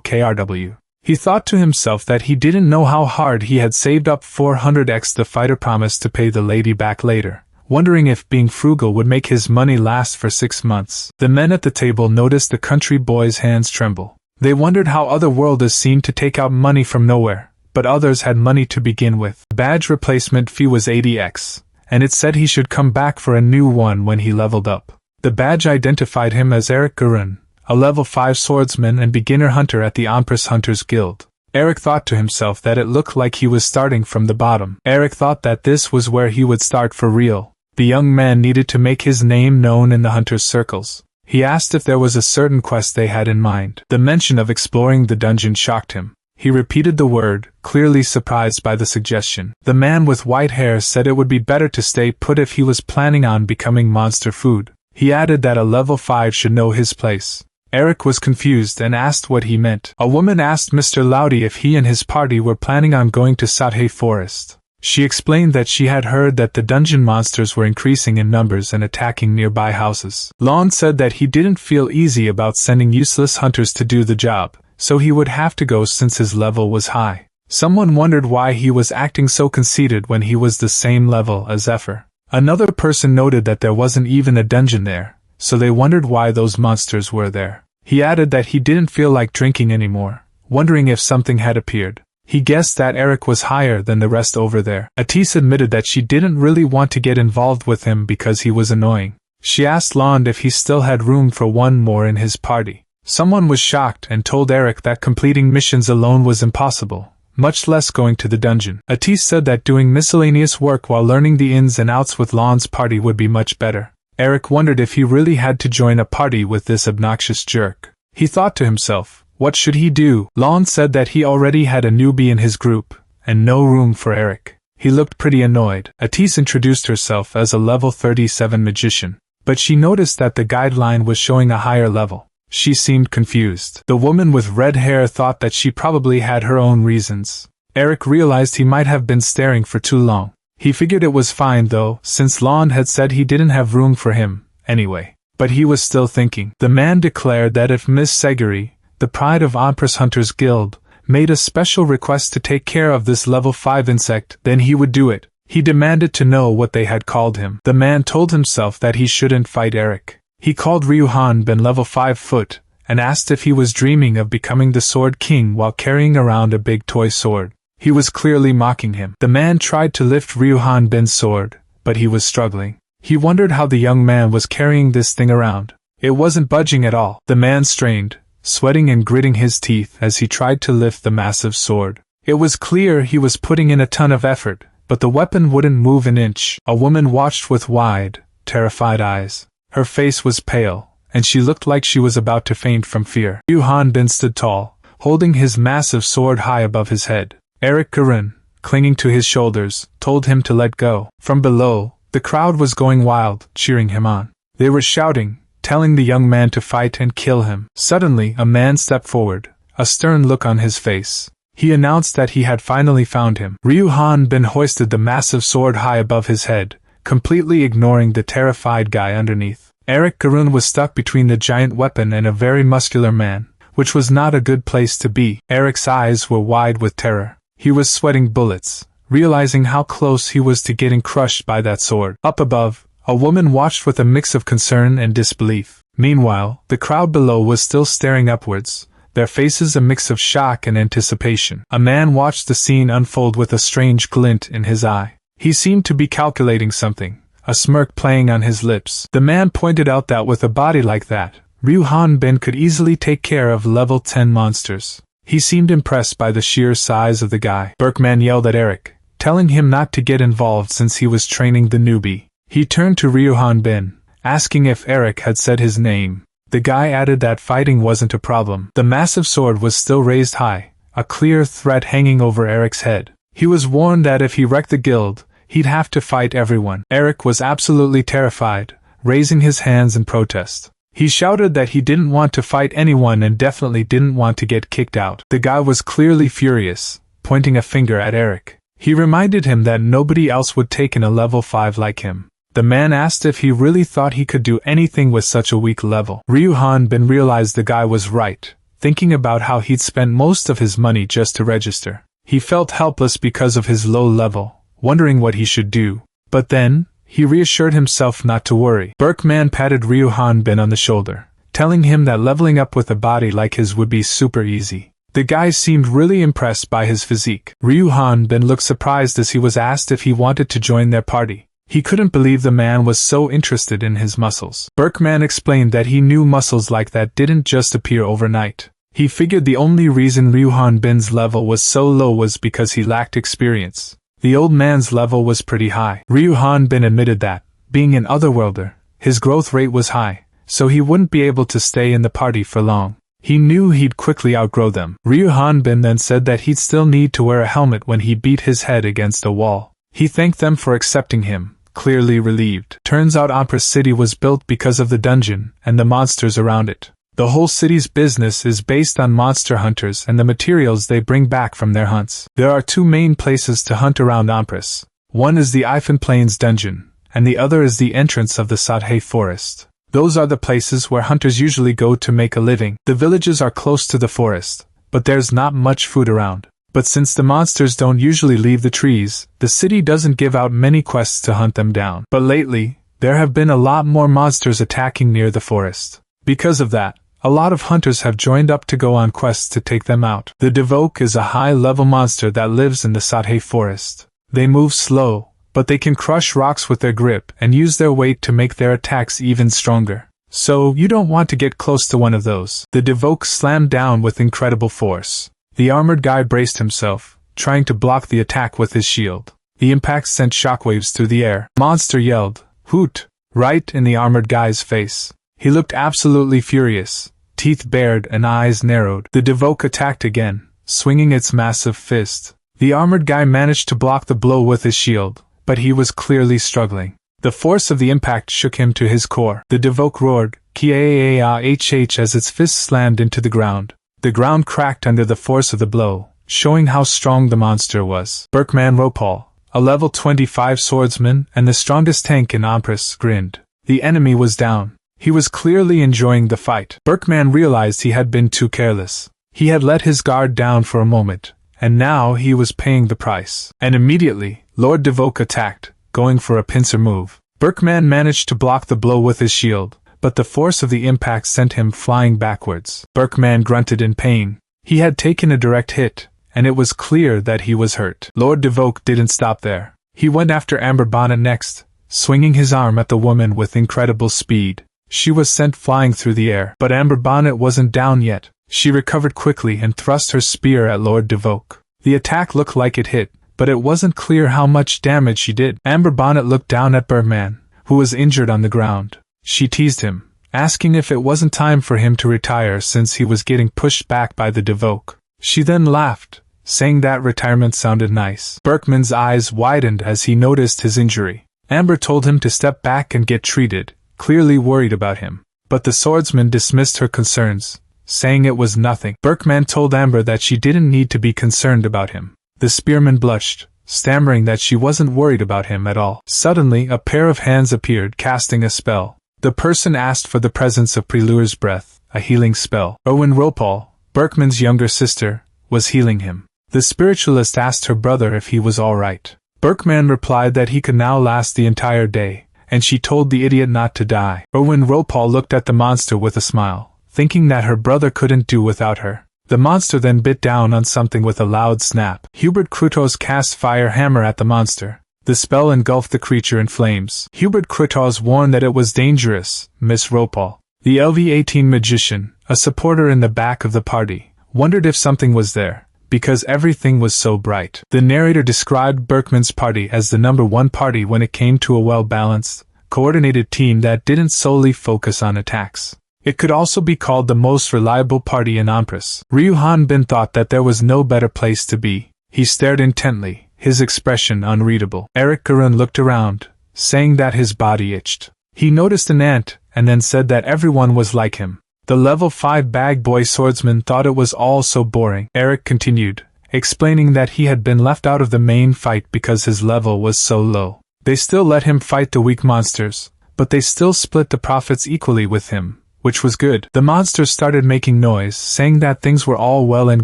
KRW. He thought to himself that he didn't know how hard he had saved up 400x. The fighter promised to pay the lady back later, wondering if being frugal would make his money last for 6 months. The men at the table noticed the country boy's hands tremble. They wondered how otherworlders seemed to take out money from nowhere, but others had money to begin with. The badge replacement fee was 80x, and it said he should come back for a new one when he leveled up. The badge identified him as Eric Garun, a level 5 swordsman and beginner hunter at the Empress Hunters Guild. Eric thought to himself that it looked like he was starting from the bottom. Eric thought that this was where he would start for real. The young man needed to make his name known in the hunters' circles. He asked if there was a certain quest they had in mind. The mention of exploring the dungeon shocked him. He repeated the word, clearly surprised by the suggestion. The man with white hair said it would be better to stay put if he was planning on becoming monster food. He added that a level 5 should know his place. Eric was confused and asked what he meant. A woman asked Mr. Loudy if he and his party were planning on going to Sathe Forest. She explained that she had heard that the dungeon monsters were increasing in numbers and attacking nearby houses. Lon said that he didn't feel easy about sending useless hunters to do the job, so he would have to go since his level was high. Someone wondered why he was acting so conceited when he was the same level as Zephyr. Another person noted that there wasn't even a dungeon there, so they wondered why those monsters were there. He added that he didn't feel like drinking anymore, wondering if something had appeared. He guessed that Eric was higher than the rest over there. Atis admitted that she didn't really want to get involved with him because he was annoying. She asked Lond if he still had room for one more in his party. Someone was shocked and told Eric that completing missions alone was impossible, much less going to the dungeon. Atis said that doing miscellaneous work while learning the ins and outs with Lond's party would be much better. Eric wondered if he really had to join a party with this obnoxious jerk. He thought to himself, what should he do? Lond said that he already had a newbie in his group, and no room for Eric. He looked pretty annoyed. Atis introduced herself as a level 37 magician, but she noticed that the guideline was showing a higher level. She seemed confused. The woman with red hair thought that she probably had her own reasons. Eric realized he might have been staring for too long. He figured it was fine though, since Lond had said he didn't have room for him, anyway. But he was still thinking. The man declared that if Miss Seguri, the pride of Empress Hunters Guild, made a special request to take care of this level 5 insect, then he would do it. He demanded to know what they had called him. The man told himself that he shouldn't fight Eric. He called Ryuhan Ben level 5 foot, and asked if he was dreaming of becoming the Sword King while carrying around a big toy sword. He was clearly mocking him. The man tried to lift Ryuhan Ben's sword, but he was struggling. He wondered how the young man was carrying this thing around. It wasn't budging at all. The man strained, sweating and gritting his teeth as he tried to lift the massive sword. It was clear he was putting in a ton of effort, but the weapon wouldn't move an inch. A woman watched with wide, terrified eyes. Her face was pale, and she looked like she was about to faint from fear. Ryuhan Ben stood tall, holding his massive sword high above his head. Eric Gurun, clinging to his shoulders, told him to let go. From below, the crowd was going wild, cheering him on. They were shouting, telling the young man to fight and kill him. Suddenly, a man stepped forward, a stern look on his face. He announced that he had finally found him. Ryuhan Ben hoisted the massive sword high above his head, completely ignoring the terrified guy underneath. Eric Gurun was stuck between the giant weapon and a very muscular man, which was not a good place to be. Eric's eyes were wide with terror. He was sweating bullets, realizing how close he was to getting crushed by that sword. Up above, a woman watched with a mix of concern and disbelief. Meanwhile, the crowd below was still staring upwards, their faces a mix of shock and anticipation. A man watched the scene unfold with a strange glint in his eye. He seemed to be calculating something, a smirk playing on his lips. The man pointed out that with a body like that, Ryuhan Ben could easily take care of level 10 monsters. He seemed impressed by the sheer size of the guy. Berkman yelled at Eric, telling him not to get involved since he was training the newbie. He turned to Ryuhan Ben, asking if Eric had said his name. The guy added that fighting wasn't a problem. The massive sword was still raised high, a clear threat hanging over Eric's head. He was warned that if he wrecked the guild, he'd have to fight everyone. Eric was absolutely terrified, raising his hands in protest. He shouted that he didn't want to fight anyone and definitely didn't want to get kicked out. The guy was clearly furious, pointing a finger at Eric. He reminded him that nobody else would take in a level 5 like him. The man asked if he really thought he could do anything with such a weak level. Ryuhan Ben realized the guy was right, thinking about how he'd spent most of his money just to register. He felt helpless because of his low level, wondering what he should do. But then, he reassured himself not to worry. Berkman patted Ryuhan Ben on the shoulder, telling him that leveling up with a body like his would be super easy. The guy seemed really impressed by his physique. Ryuhan Ben looked surprised as he was asked if he wanted to join their party. He couldn't believe the man was so interested in his muscles. Berkman explained that he knew muscles like that didn't just appear overnight. He figured the only reason Ryuhan Ben's level was so low was because he lacked experience. The old man's level was pretty high. Ryuhan Ben admitted that, being an otherworlder, his growth rate was high, so he wouldn't be able to stay in the party for long. He knew he'd quickly outgrow them. Ryuhan Ben then said that he'd still need to wear a helmet when he beat his head against a wall. He thanked them for accepting him, clearly relieved. Turns out Empress City was built because of the dungeon and the monsters around it. The whole city's business is based on monster hunters and the materials they bring back from their hunts. There are two main places to hunt around Empress. One is the Ifan Plains dungeon, and the other is the entrance of the Sadhe forest. Those are the places where hunters usually go to make a living. The villages are close to the forest, but there's not much food around. But since the monsters don't usually leave the trees, the city doesn't give out many quests to hunt them down. But lately, there have been a lot more monsters attacking near the forest. Because of that, A lot of hunters have joined up to go on quests to take them out. The Devoke is a high-level monster that lives in the Sathe forest. They move slow, but they can crush rocks with their grip and use their weight to make their attacks even stronger. So, you don't want to get close to one of those. The Devoke slammed down with incredible force. The armored guy braced himself, trying to block the attack with his shield. The impact sent shockwaves through the air. Monster yelled, "Hoot!" right in the armored guy's face. He looked absolutely furious, teeth bared and eyes narrowed. The Devoke attacked again, swinging its massive fist. The armored guy managed to block the blow with his shield, but he was clearly struggling. The force of the impact shook him to his core. The Devoke roared, "K-A-A-H-H" as its fist slammed into the ground. The ground cracked under the force of the blow, showing how strong the monster was. Manhwa, a level 25 swordsman and the strongest tank in Empress, grinned. The enemy was down. He was clearly enjoying the fight. Berkman realized he had been too careless. He had let his guard down for a moment, and now he was paying the price. And immediately, Lord Devoke attacked, going for a pincer move. Berkman managed to block the blow with his shield, but the force of the impact sent him flying backwards. Berkman grunted in pain. He had taken a direct hit, and it was clear that he was hurt. Lord Devoke didn't stop there. He went after Amber Bonnet next, swinging his arm at the woman with incredible speed. She was sent flying through the air, but Amber Bonnet wasn't down yet. She recovered quickly and thrust her spear at Lord Devoke. The attack looked like it hit, but it wasn't clear how much damage she did. Amber Bonnet looked down at Bergman, who was injured on the ground. She teased him, asking if it wasn't time for him to retire since he was getting pushed back by the Devoke. She then laughed, saying that retirement sounded nice. Berkman's eyes widened as he noticed his injury. Amber told him to step back and get treated, clearly worried about him. But the swordsman dismissed her concerns, saying it was nothing. Berkman told Amber that she didn't need to be concerned about him. The spearman blushed, stammering that she wasn't worried about him at all. Suddenly, a pair of hands appeared casting a spell. The person asked for the presence of Prelure's breath, a healing spell. Owen Ropal, Berkman's younger sister, was healing him. The spiritualist asked her brother if he was all right. Berkman replied that he could now last the entire day, and she told the idiot not to die. Owen Ropal looked at the monster with a smile, thinking that her brother couldn't do without her. The monster then bit down on something with a loud snap. Hubert Krutos cast Fire Hammer at the monster. The spell engulfed the creature in flames. Hubert Krutos warned that it was dangerous, Miss Ropal. The LV-18 magician, a supporter in the back of the party, wondered if something was there, because everything was so bright. The narrator described Berkman's party as the number one party when it came to a well-balanced, coordinated team that didn't solely focus on attacks. It could also be called the most reliable party in Empress. Ryu Hanbin thought that there was no better place to be. He stared intently, his expression unreadable. Eric Garun looked around, saying that his body itched. He noticed an ant, and then said that everyone was like him. The level 5 bag boy swordsman thought it was all so boring. Eric continued, explaining that he had been left out of the main fight because his level was so low. They still let him fight the weak monsters, but they still split the profits equally with him, which was good. The monsters started making noise, saying that things were all well and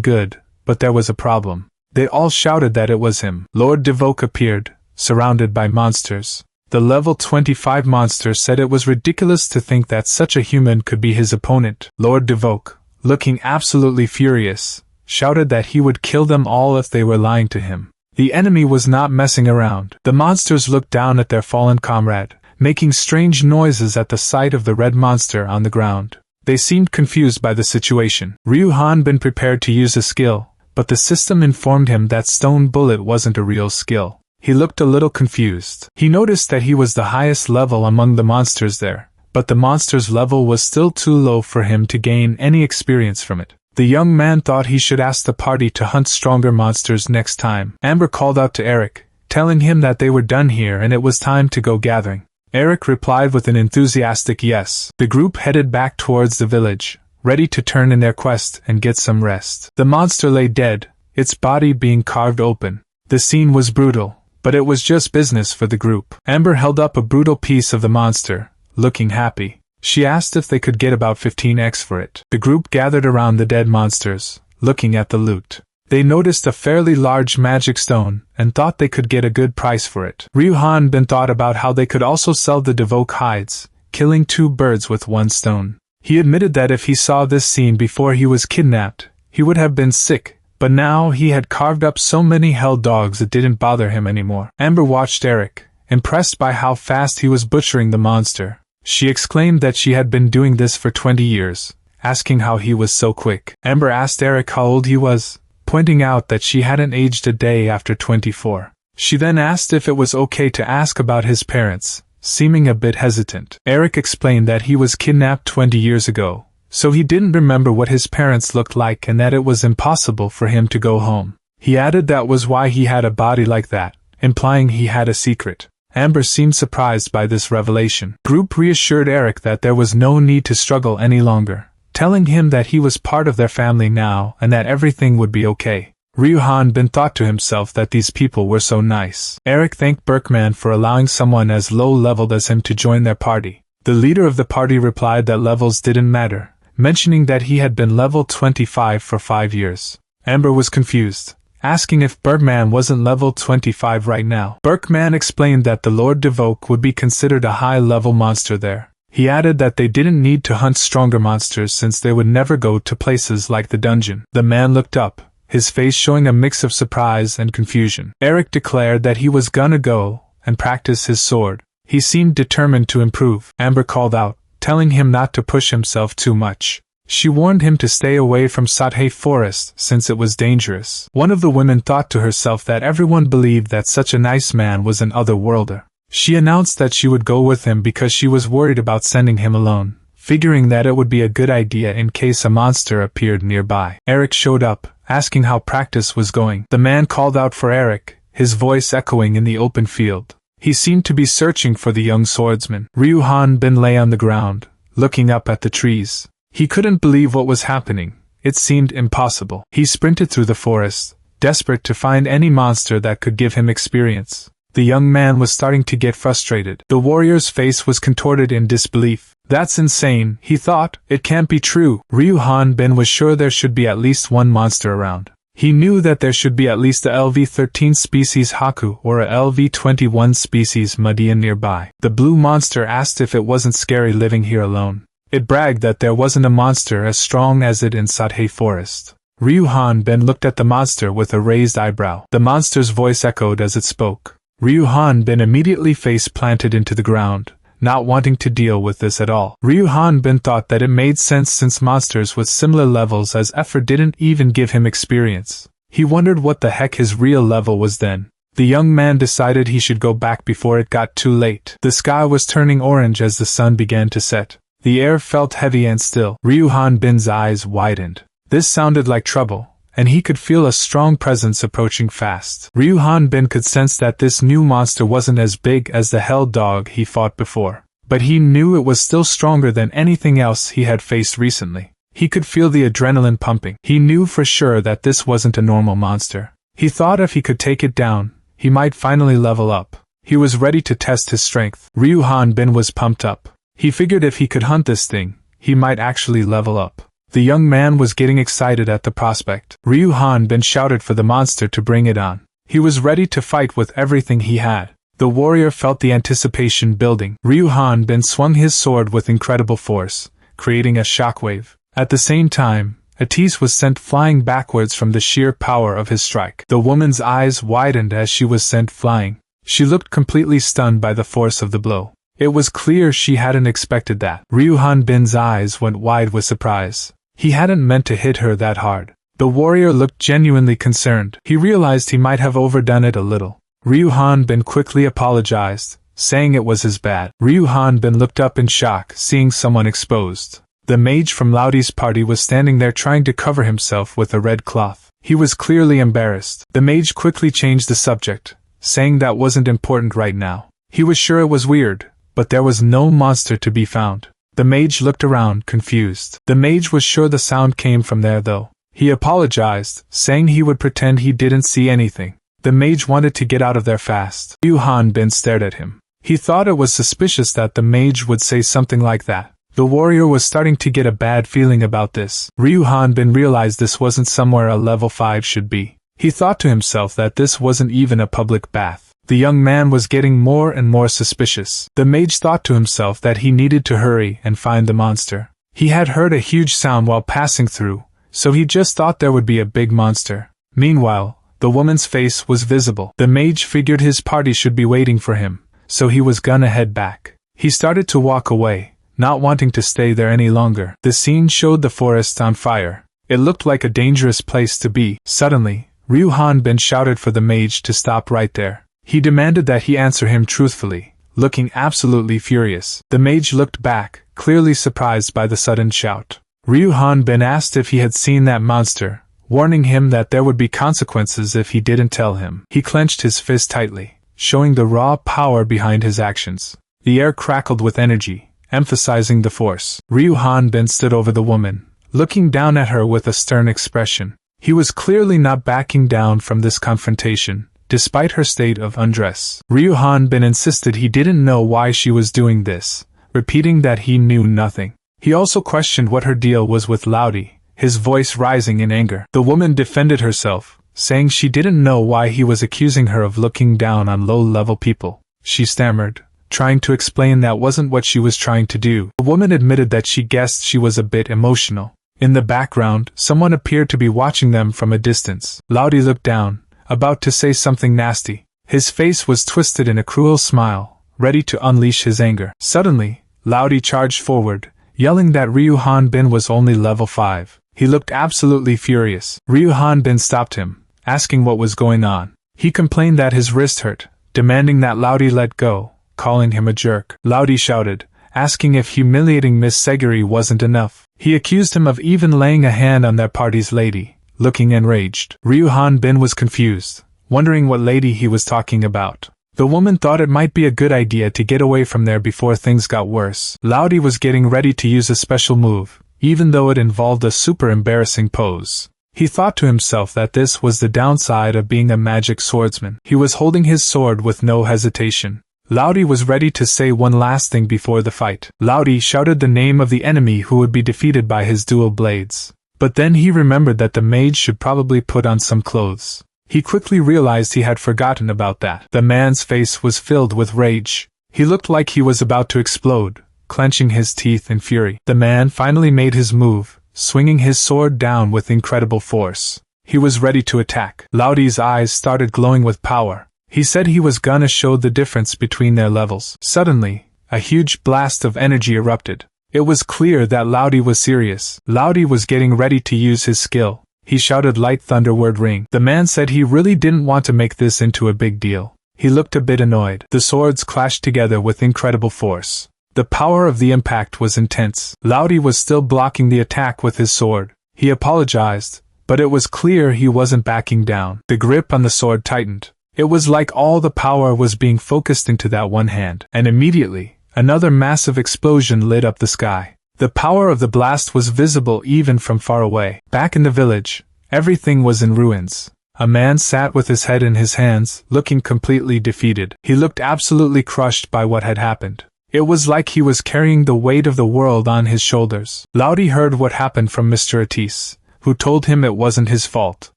good, but there was a problem. They all shouted that it was him. Lord Devoke appeared, surrounded by monsters. The level 25 monster said it was ridiculous to think that such a human could be his opponent. Lord Devoke, looking absolutely furious, shouted that he would kill them all if they were lying to him. The enemy was not messing around. The monsters looked down at their fallen comrade, making strange noises at the sight of the red monster on the ground. They seemed confused by the situation. Ryu Han been prepared to use a skill, but the system informed him that Stone Bullet wasn't a real skill. He looked a little confused. He noticed that he was the highest level among the monsters there, but the monster's level was still too low for him to gain any experience from it. The young man thought he should ask the party to hunt stronger monsters next time. Amber called out to Eric, telling him that they were done here and it was time to go gathering. Eric replied with an enthusiastic yes. The group headed back towards the village, ready to turn in their quest and get some rest. The monster lay dead, its body being carved open. The scene was brutal, but it was just business for the group. Amber held up a brutal piece of the monster, looking happy. She asked if they could get about 15x for it. The group gathered around the dead monsters, looking at the loot. They noticed a fairly large magic stone, and thought they could get a good price for it. Ryu Han Bin thought about how they could also sell the Devoke hides, killing 2 birds with 1 stone. He admitted that if he saw this scene before he was kidnapped, he would have been sick, but now he had carved up so many hell dogs it didn't bother him anymore. Amber watched Eric, impressed by how fast he was butchering the monster. She exclaimed that she had been doing this for 20 years, asking how he was so quick. Amber asked Eric how old he was, pointing out that she hadn't aged a day after 24. She then asked if it was okay to ask about his parents, seeming a bit hesitant. Eric explained that he was kidnapped 20 years ago, so he didn't remember what his parents looked like and that it was impossible for him to go home. He added that was why he had a body like that, implying he had a secret. Amber seemed surprised by this revelation. Group reassured Eric that there was no need to struggle any longer, telling him that he was part of their family now and that everything would be okay. Ryuhan Bin thought to himself that these people were so nice. Eric thanked Berkman for allowing someone as low-leveled as him to join their party. The leader of the party replied that levels didn't matter, mentioning that he had been level 25 for 5 years. Amber was confused, asking if Berkman wasn't level 25 right now. Berkman explained that the Lord Devoke would be considered a high-level monster there. He added that they didn't need to hunt stronger monsters since they would never go to places like the dungeon. The man looked up, his face showing a mix of surprise and confusion. Eric declared that he was gonna go and practice his sword. He seemed determined to improve. Amber called out, telling him not to push himself too much. She warned him to stay away from Sathe Forest since it was dangerous. One of the women thought to herself that everyone believed that such a nice man was an otherworlder. She announced that she would go with him because she was worried about sending him alone, figuring that it would be a good idea in case a monster appeared nearby. Eric showed up, asking how practice was going. The man called out for Eric, his voice echoing in the open field. He seemed to be searching for the young swordsman. Ryuhan Bin lay on the ground, looking up at the trees. He couldn't believe what was happening. It seemed impossible. He sprinted through the forest, desperate to find any monster that could give him experience. The young man was starting to get frustrated. The warrior's face was contorted in disbelief. That's insane, he thought. It can't be true. Ryuhan Bin was sure there should be at least one monster around. He knew that there should be at least a LV-13 species Haku or a LV-21 species Madian nearby. The blue monster asked if it wasn't scary living here alone. It bragged that there wasn't a monster as strong as it in Sathe Forest. Ryuhan Bin looked at the monster with a raised eyebrow. The monster's voice echoed as it spoke. Ryuhan Bin immediately face planted into the ground, not wanting to deal with this at all. Ryuhan Bin thought that it made sense since monsters with similar levels as Effer didn't even give him experience. He wondered what the heck his real level was then. The young man decided he should go back before it got too late. The sky was turning orange as the sun began to set. The air felt heavy and still. Ryuhan Bin's eyes widened. This sounded like trouble, and he could feel a strong presence approaching fast. Ryuhan Bin could sense that this new monster wasn't as big as the hell dog he fought before, but he knew it was still stronger than anything else he had faced recently. He could feel the adrenaline pumping. He knew for sure that this wasn't a normal monster. He thought if he could take it down, he might finally level up. He was ready to test his strength. Ryuhan Bin was pumped up. He figured if he could hunt this thing, he might actually level up. The young man was getting excited at the prospect. Ryuhan Bin shouted for the monster to bring it on. He was ready to fight with everything he had. The warrior felt the anticipation building. Ryuhan Bin swung his sword with incredible force, creating a shockwave. At the same time, Atis was sent flying backwards from the sheer power of his strike. The woman's eyes widened as she was sent flying. She looked completely stunned by the force of the blow. It was clear she hadn't expected that. Ryuhan Bin's eyes went wide with surprise. He hadn't meant to hit her that hard. The warrior looked genuinely concerned. He realized he might have overdone it a little. Ryuhan Bin quickly apologized, saying it was his bad. Ryuhan Bin looked up in shock, seeing someone exposed. The mage from Laudi's party was standing there trying to cover himself with a red cloth. He was clearly embarrassed. The mage quickly changed the subject, saying that wasn't important right now. He was sure it was weird, but there was no monster to be found. The mage looked around, confused. The mage was sure the sound came from there though. He apologized, saying he would pretend he didn't see anything. The mage wanted to get out of there fast. Ryuhan Bin stared at him. He thought it was suspicious that the mage would say something like that. The warrior was starting to get a bad feeling about this. Ryuhan Bin realized this wasn't somewhere a level 5 should be. He thought to himself that this wasn't even a public bath. The young man was getting more and more suspicious. The mage thought to himself that he needed to hurry and find the monster. He had heard a huge sound while passing through, so he just thought there would be a big monster. Meanwhile, the woman's face was visible. The mage figured his party should be waiting for him, so he was gonna head back. He started to walk away, not wanting to stay there any longer. The scene showed the forest on fire. It looked like a dangerous place to be. Suddenly, Ryu-Han-bin shouted for the mage to stop right there. He demanded that he answer him truthfully, looking absolutely furious. The mage looked back, clearly surprised by the sudden shout. Ryu-Han-bin asked if he had seen that monster, warning him that there would be consequences if he didn't tell him. He clenched his fist tightly, showing the raw power behind his actions. The air crackled with energy, emphasizing the force. Ryu-Han-bin stood over the woman, looking down at her with a stern expression. He was clearly not backing down from this confrontation, despite her state of undress. Ryu-Han-bin insisted he didn't know why she was doing this, repeating that he knew nothing. He also questioned what her deal was with Laudi, his voice rising in anger. The woman defended herself, saying she didn't know why he was accusing her of looking down on low-level people. She stammered, trying to explain that wasn't what she was trying to do. The woman admitted that she guessed she was a bit emotional. In the background, someone appeared to be watching them from a distance. Laudi looked down, about to say something nasty. His face was twisted in a cruel smile, ready to unleash his anger. Suddenly, Laudi charged forward, yelling that Ryu-Han-bin was only level 5. He looked absolutely furious. Ryu-Han-bin stopped him, asking what was going on. He complained that his wrist hurt, demanding that Laudi let go, calling him a jerk. Laudi shouted, asking if humiliating Miss Seguri wasn't enough. He accused him of even laying a hand on their party's lady, looking enraged. Ryu-Han-bin was confused, wondering what lady he was talking about. The woman thought it might be a good idea to get away from there before things got worse. Laudi was getting ready to use a special move, even though it involved a super embarrassing pose. He thought to himself that this was the downside of being a magic swordsman. He was holding his sword with no hesitation. Laudi was ready to say one last thing before the fight. Laudi shouted the name of the enemy who would be defeated by his dual blades. But then he remembered that the mage should probably put on some clothes. He quickly realized he had forgotten about that. The man's face was filled with rage. He looked like he was about to explode, clenching his teeth in fury. The man finally made his move, swinging his sword down with incredible force. He was ready to attack. Laudi's eyes started glowing with power. He said he was gonna show the difference between their levels. Suddenly, a huge blast of energy erupted. It was clear that Laudi was serious. Laudi was getting ready to use his skill. He shouted light thunder word ring. The man said he really didn't want to make this into a big deal. He looked a bit annoyed. The swords clashed together with incredible force. The power of the impact was intense. Laudi was still blocking the attack with his sword. He apologized, but it was clear he wasn't backing down. The grip on the sword tightened. It was like all the power was being focused into that one hand, and immediately, another massive explosion lit up the sky. The power of the blast was visible even from far away. Back in the village, everything was in ruins. A man sat with his head in his hands, looking completely defeated. He looked absolutely crushed by what had happened. It was like he was carrying the weight of the world on his shoulders. Laudi heard what happened from Mr. Atis, who told him it wasn't his fault.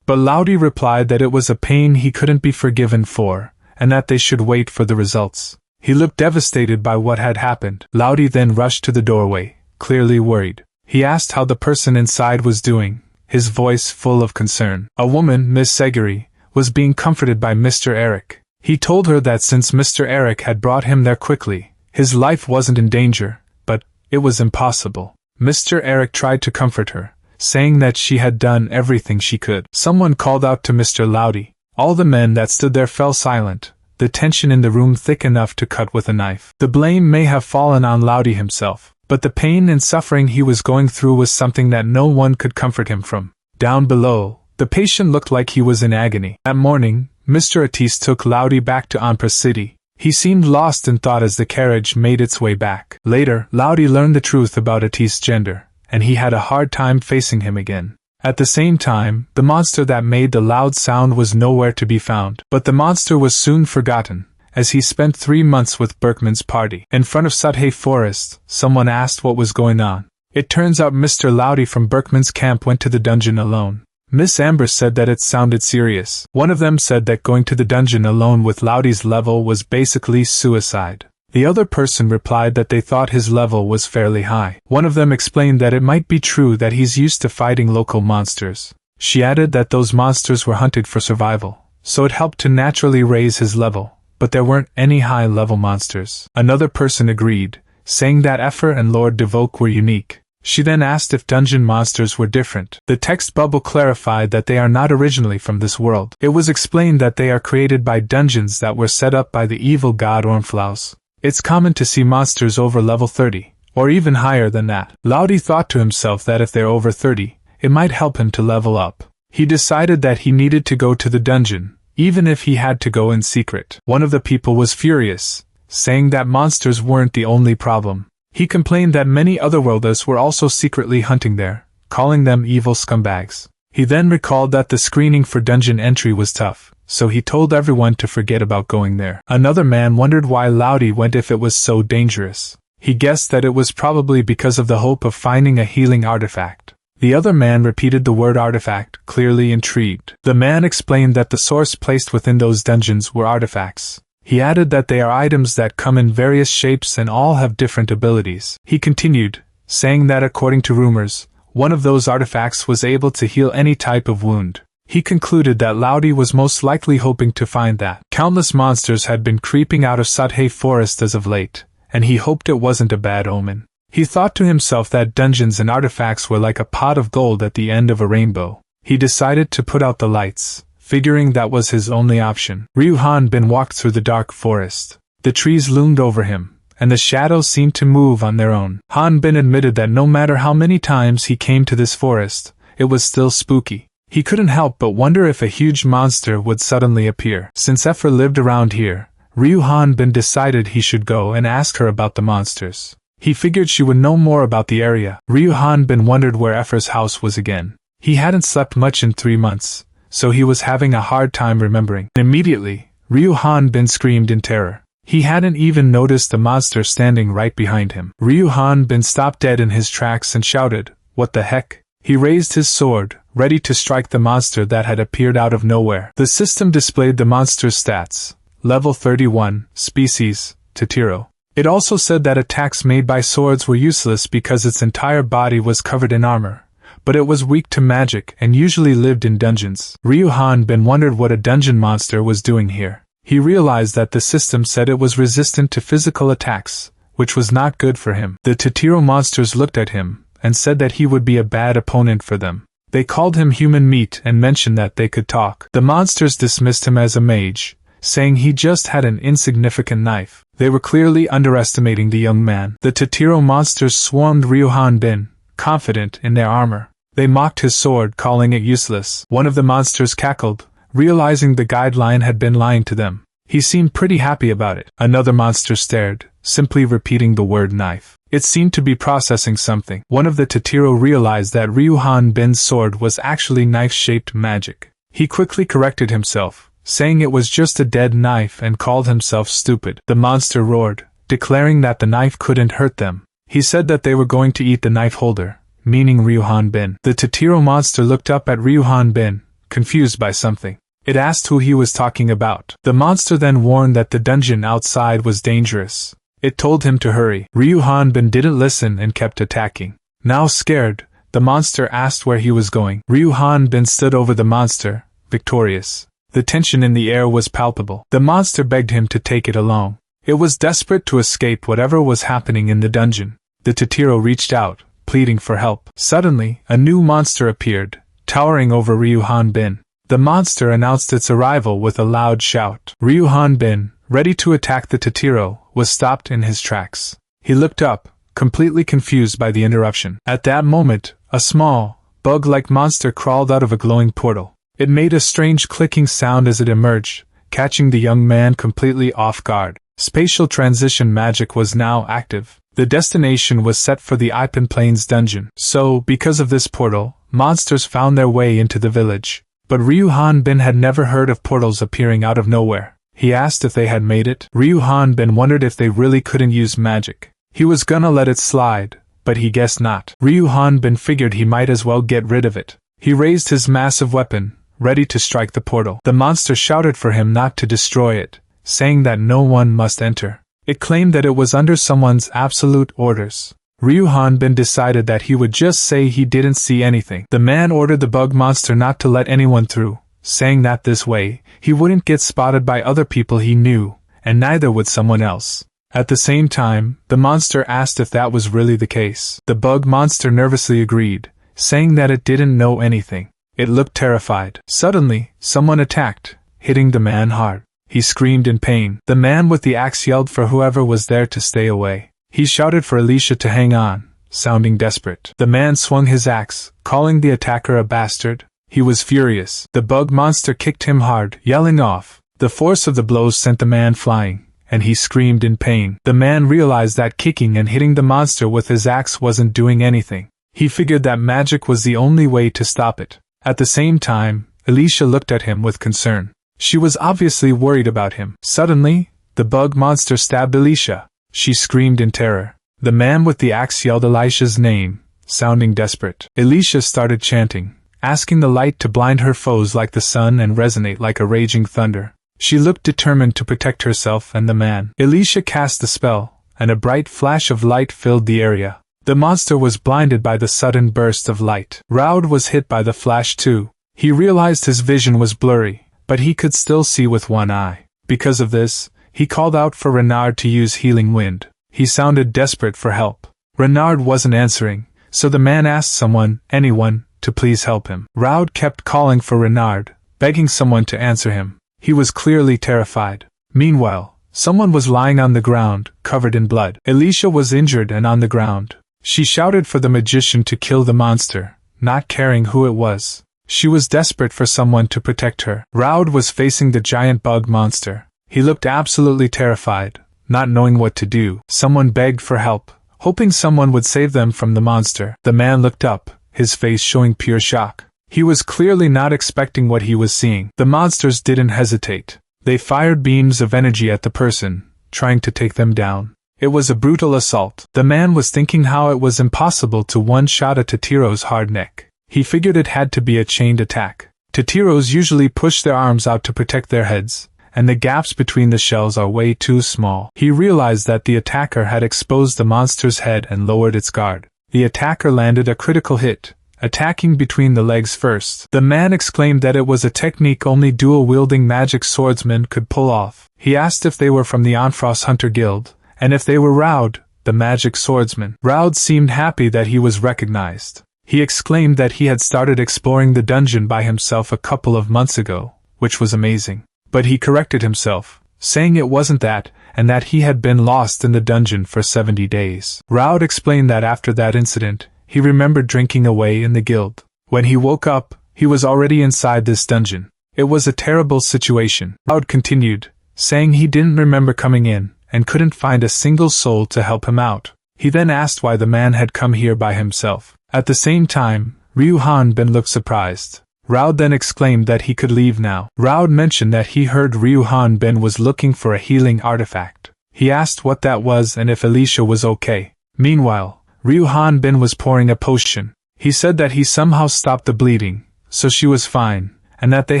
But Laudi replied that it was a pain he couldn't be forgiven for, and that they should wait for the results. He looked devastated by what had happened. Laudi then rushed to the doorway, clearly worried. He asked how the person inside was doing, his voice full of concern. A woman, Miss Seguri, was being comforted by Mr. Eric. He told her that since Mr. Eric had brought him there quickly, his life wasn't in danger, but it was impossible. Mr. Eric tried to comfort her, saying that she had done everything she could. Someone called out to Mr. Laudi. All the men that stood there fell silent, the tension in the room thick enough to cut with a knife. The blame may have fallen on Laudi himself, but the pain and suffering he was going through was something that no one could comfort him from. Down below, the patient looked like he was in agony. That morning, Mr. Atis took Laudi back to Anpra City. He seemed lost in thought as the carriage made its way back. Later, Laudi learned the truth about Atis' gender, and he had a hard time facing him again. At the same time, the monster that made the loud sound was nowhere to be found. But the monster was soon forgotten, as he spent 3 months with Berkman's party. In front of Sudhay Forest, someone asked what was going on. It turns out Mr. Laudi from Berkman's camp went to the dungeon alone. Miss Amber said that it sounded serious. One of them said that going to the dungeon alone with Laudi's level was basically suicide. The other person replied that they thought his level was fairly high. One of them explained that it might be true that he's used to fighting local monsters. She added that those monsters were hunted for survival, so it helped to naturally raise his level, but there weren't any high-level monsters. Another person agreed, saying that Ephor and Lord Devoke were unique. She then asked if dungeon monsters were different. The text bubble clarified that they are not originally from this world. It was explained that they are created by dungeons that were set up by the evil god Ormflaus. It's common to see monsters over level 30, or even higher than that. Laudi thought to himself that if they're over 30, it might help him to level up. He decided that he needed to go to the dungeon, even if he had to go in secret. One of the people was furious, saying that monsters weren't the only problem. He complained that many otherworlders were also secretly hunting there, calling them evil scumbags. He then recalled that the screening for dungeon entry was tough, so he told everyone to forget about going there. Another man wondered why Laudi went if it was so dangerous. He guessed that it was probably because of the hope of finding a healing artifact. The other man repeated the word artifact, clearly intrigued. The man explained that the source placed within those dungeons were artifacts. He added that they are items that come in various shapes and all have different abilities. He continued, saying that according to rumors, one of those artifacts was able to heal any type of wound. He concluded that Laudi was most likely hoping to find that. Countless monsters had been creeping out of Sathe Forest as of late, and he hoped it wasn't a bad omen. He thought to himself that dungeons and artifacts were like a pot of gold at the end of a rainbow. He decided to put out the lights, figuring that was his only option. Ryu Hanbin walked through the dark forest. The trees loomed over him, and the shadows seemed to move on their own. Hanbin admitted that no matter how many times he came to this forest, it was still spooky. He couldn't help but wonder if a huge monster would suddenly appear. Since Ephor lived around here, Ryu Hanbin decided he should go and ask her about the monsters. He figured she would know more about the area. Ryu Hanbin wondered where Ephor's house was again. He hadn't slept much in 3 months, so he was having a hard time remembering. Immediately, Ryu Hanbin screamed in terror. He hadn't even noticed the monster standing right behind him. Ryu Hanbin stopped dead in his tracks and shouted, "What the heck?" He raised his sword, ready to strike the monster that had appeared out of nowhere. The system displayed the monster's stats. Level 31, species, Totiro. It also said that attacks made by swords were useless because its entire body was covered in armor, but it was weak to magic and usually lived in dungeons. Ryu Hanbin wondered what a dungeon monster was doing here. He realized that the system said it was resistant to physical attacks, which was not good for him. The Totiro monsters looked at him and said that he would be a bad opponent for them. They called him human meat and mentioned that they could talk. The monsters dismissed him as a mage, saying he just had an insignificant knife. They were clearly underestimating the young man. The Totiro monsters swarmed Ryu Hanbin, confident in their armor. They mocked his sword, calling it useless. One of the monsters cackled, realizing the guideline had been lying to them. He seemed pretty happy about it. Another monster stared, simply repeating the word knife. It seemed to be processing something. One of the Totiro realized that Ryu Hanbin's sword was actually knife-shaped magic. He quickly corrected himself, saying it was just a dead knife, and called himself stupid. The monster roared, declaring that the knife couldn't hurt them. He said that they were going to eat the knife holder, meaning Ryu Hanbin. The Totiro monster looked up at Ryu Hanbin, confused by something. It asked who he was talking about. The monster then warned that the dungeon outside was dangerous. It told him to hurry. Ryu Hanbin didn't listen and kept attacking. Now scared, the monster asked where he was going. Ryu Hanbin stood over the monster, victorious. The tension in the air was palpable. The monster begged him to take it along. It was desperate to escape whatever was happening in the dungeon. The Totiro reached out, pleading for help. Suddenly, a new monster appeared, towering over Ryu Hanbin. The monster announced its arrival with a loud shout. Ryu Hanbin, ready to attack the Totiro, was stopped in his tracks. He looked up, completely confused by the interruption. At that moment, a small, bug-like monster crawled out of a glowing portal. It made a strange clicking sound as it emerged, catching the young man completely off guard. Spatial transition magic was now active. The destination was set for the Ipan Plains dungeon. So, because of this portal, monsters found their way into the village. But Ryu Hanbin had never heard of portals appearing out of nowhere. He asked if they had made it. Ryu Hanbin wondered if they really couldn't use magic. He was gonna let it slide, but he guessed not. Ryu Hanbin figured he might as well get rid of it. He raised his massive weapon, ready to strike the portal. The monster shouted for him not to destroy it, saying that no one must enter. It claimed that it was under someone's absolute orders. Ryu Hanbin decided that he would just say he didn't see anything. The man ordered the bug monster not to let anyone through, saying that this way, he wouldn't get spotted by other people he knew, and neither would someone else. At the same time, the monster asked if that was really the case. The bug monster nervously agreed, saying that it didn't know anything. It looked terrified. Suddenly, someone attacked, hitting the man hard. He screamed in pain. The man with the axe yelled for whoever was there to stay away. He shouted for Alicia to hang on, sounding desperate. The man swung his axe, calling the attacker a bastard. He was furious. The bug monster kicked him hard, yelling off. The force of the blows sent the man flying, and he screamed in pain. The man realized that kicking and hitting the monster with his axe wasn't doing anything. He figured that magic was the only way to stop it. At the same time, Alicia looked at him with concern. She was obviously worried about him. Suddenly, the bug monster stabbed Alicia. She screamed in terror. The man with the axe yelled Alicia's name, sounding desperate. Alicia started chanting, asking the light to blind her foes like the sun and resonate like a raging thunder. She looked determined to protect herself and the man. Alicia cast the spell, and a bright flash of light filled the area. The monster was blinded by the sudden burst of light. Raud was hit by the flash too. He realized his vision was blurry, but he could still see with one eye. Because of this, he called out for Renard to use Healing Wind. He sounded desperate for help. Renard wasn't answering, so the man asked anyone, to please help him. Raud kept calling for Renard, begging someone to answer him. He was clearly terrified. Meanwhile, someone was lying on the ground, covered in blood. Alicia was injured and on the ground. She shouted for the magician to kill the monster, not caring who it was. She was desperate for someone to protect her. Raud was facing the giant bug monster. He looked absolutely terrified, not knowing what to do. Someone begged for help, hoping someone would save them from the monster. The man looked up, his face showing pure shock. He was clearly not expecting what he was seeing. The monsters didn't hesitate. They fired beams of energy at the person, trying to take them down. It was a brutal assault. The man was thinking how it was impossible to one-shot a Tatiro's hard neck. He figured it had to be a chained attack. Tatiros usually push their arms out to protect their heads, and the gaps between the shells are way too small. He realized that the attacker had exposed the monster's head and lowered its guard. The attacker landed a critical hit, attacking between the legs first. The man exclaimed that it was a technique only dual-wielding magic swordsmen could pull off. He asked if they were from the Anfrost Hunter Guild, and if they were Raud, the magic swordsman. Raud seemed happy that he was recognized. He exclaimed that he had started exploring the dungeon by himself a couple of months ago, which was amazing. But he corrected himself, saying it wasn't that, and that he had been lost in the dungeon for 70 days. Raud explained that after that incident, he remembered drinking away in the guild. When he woke up, he was already inside this dungeon. It was a terrible situation. Raud continued, saying he didn't remember coming in, and couldn't find a single soul to help him out. He then asked why the man had come here by himself. At the same time, Ryu Hanbin looked surprised. Raud then exclaimed that he could leave now. Raud mentioned that he heard Ryu Hanbin was looking for a healing artifact. He asked what that was and if Alicia was okay. Meanwhile, Ryu Hanbin was pouring a potion. He said that he somehow stopped the bleeding, so she was fine, and that they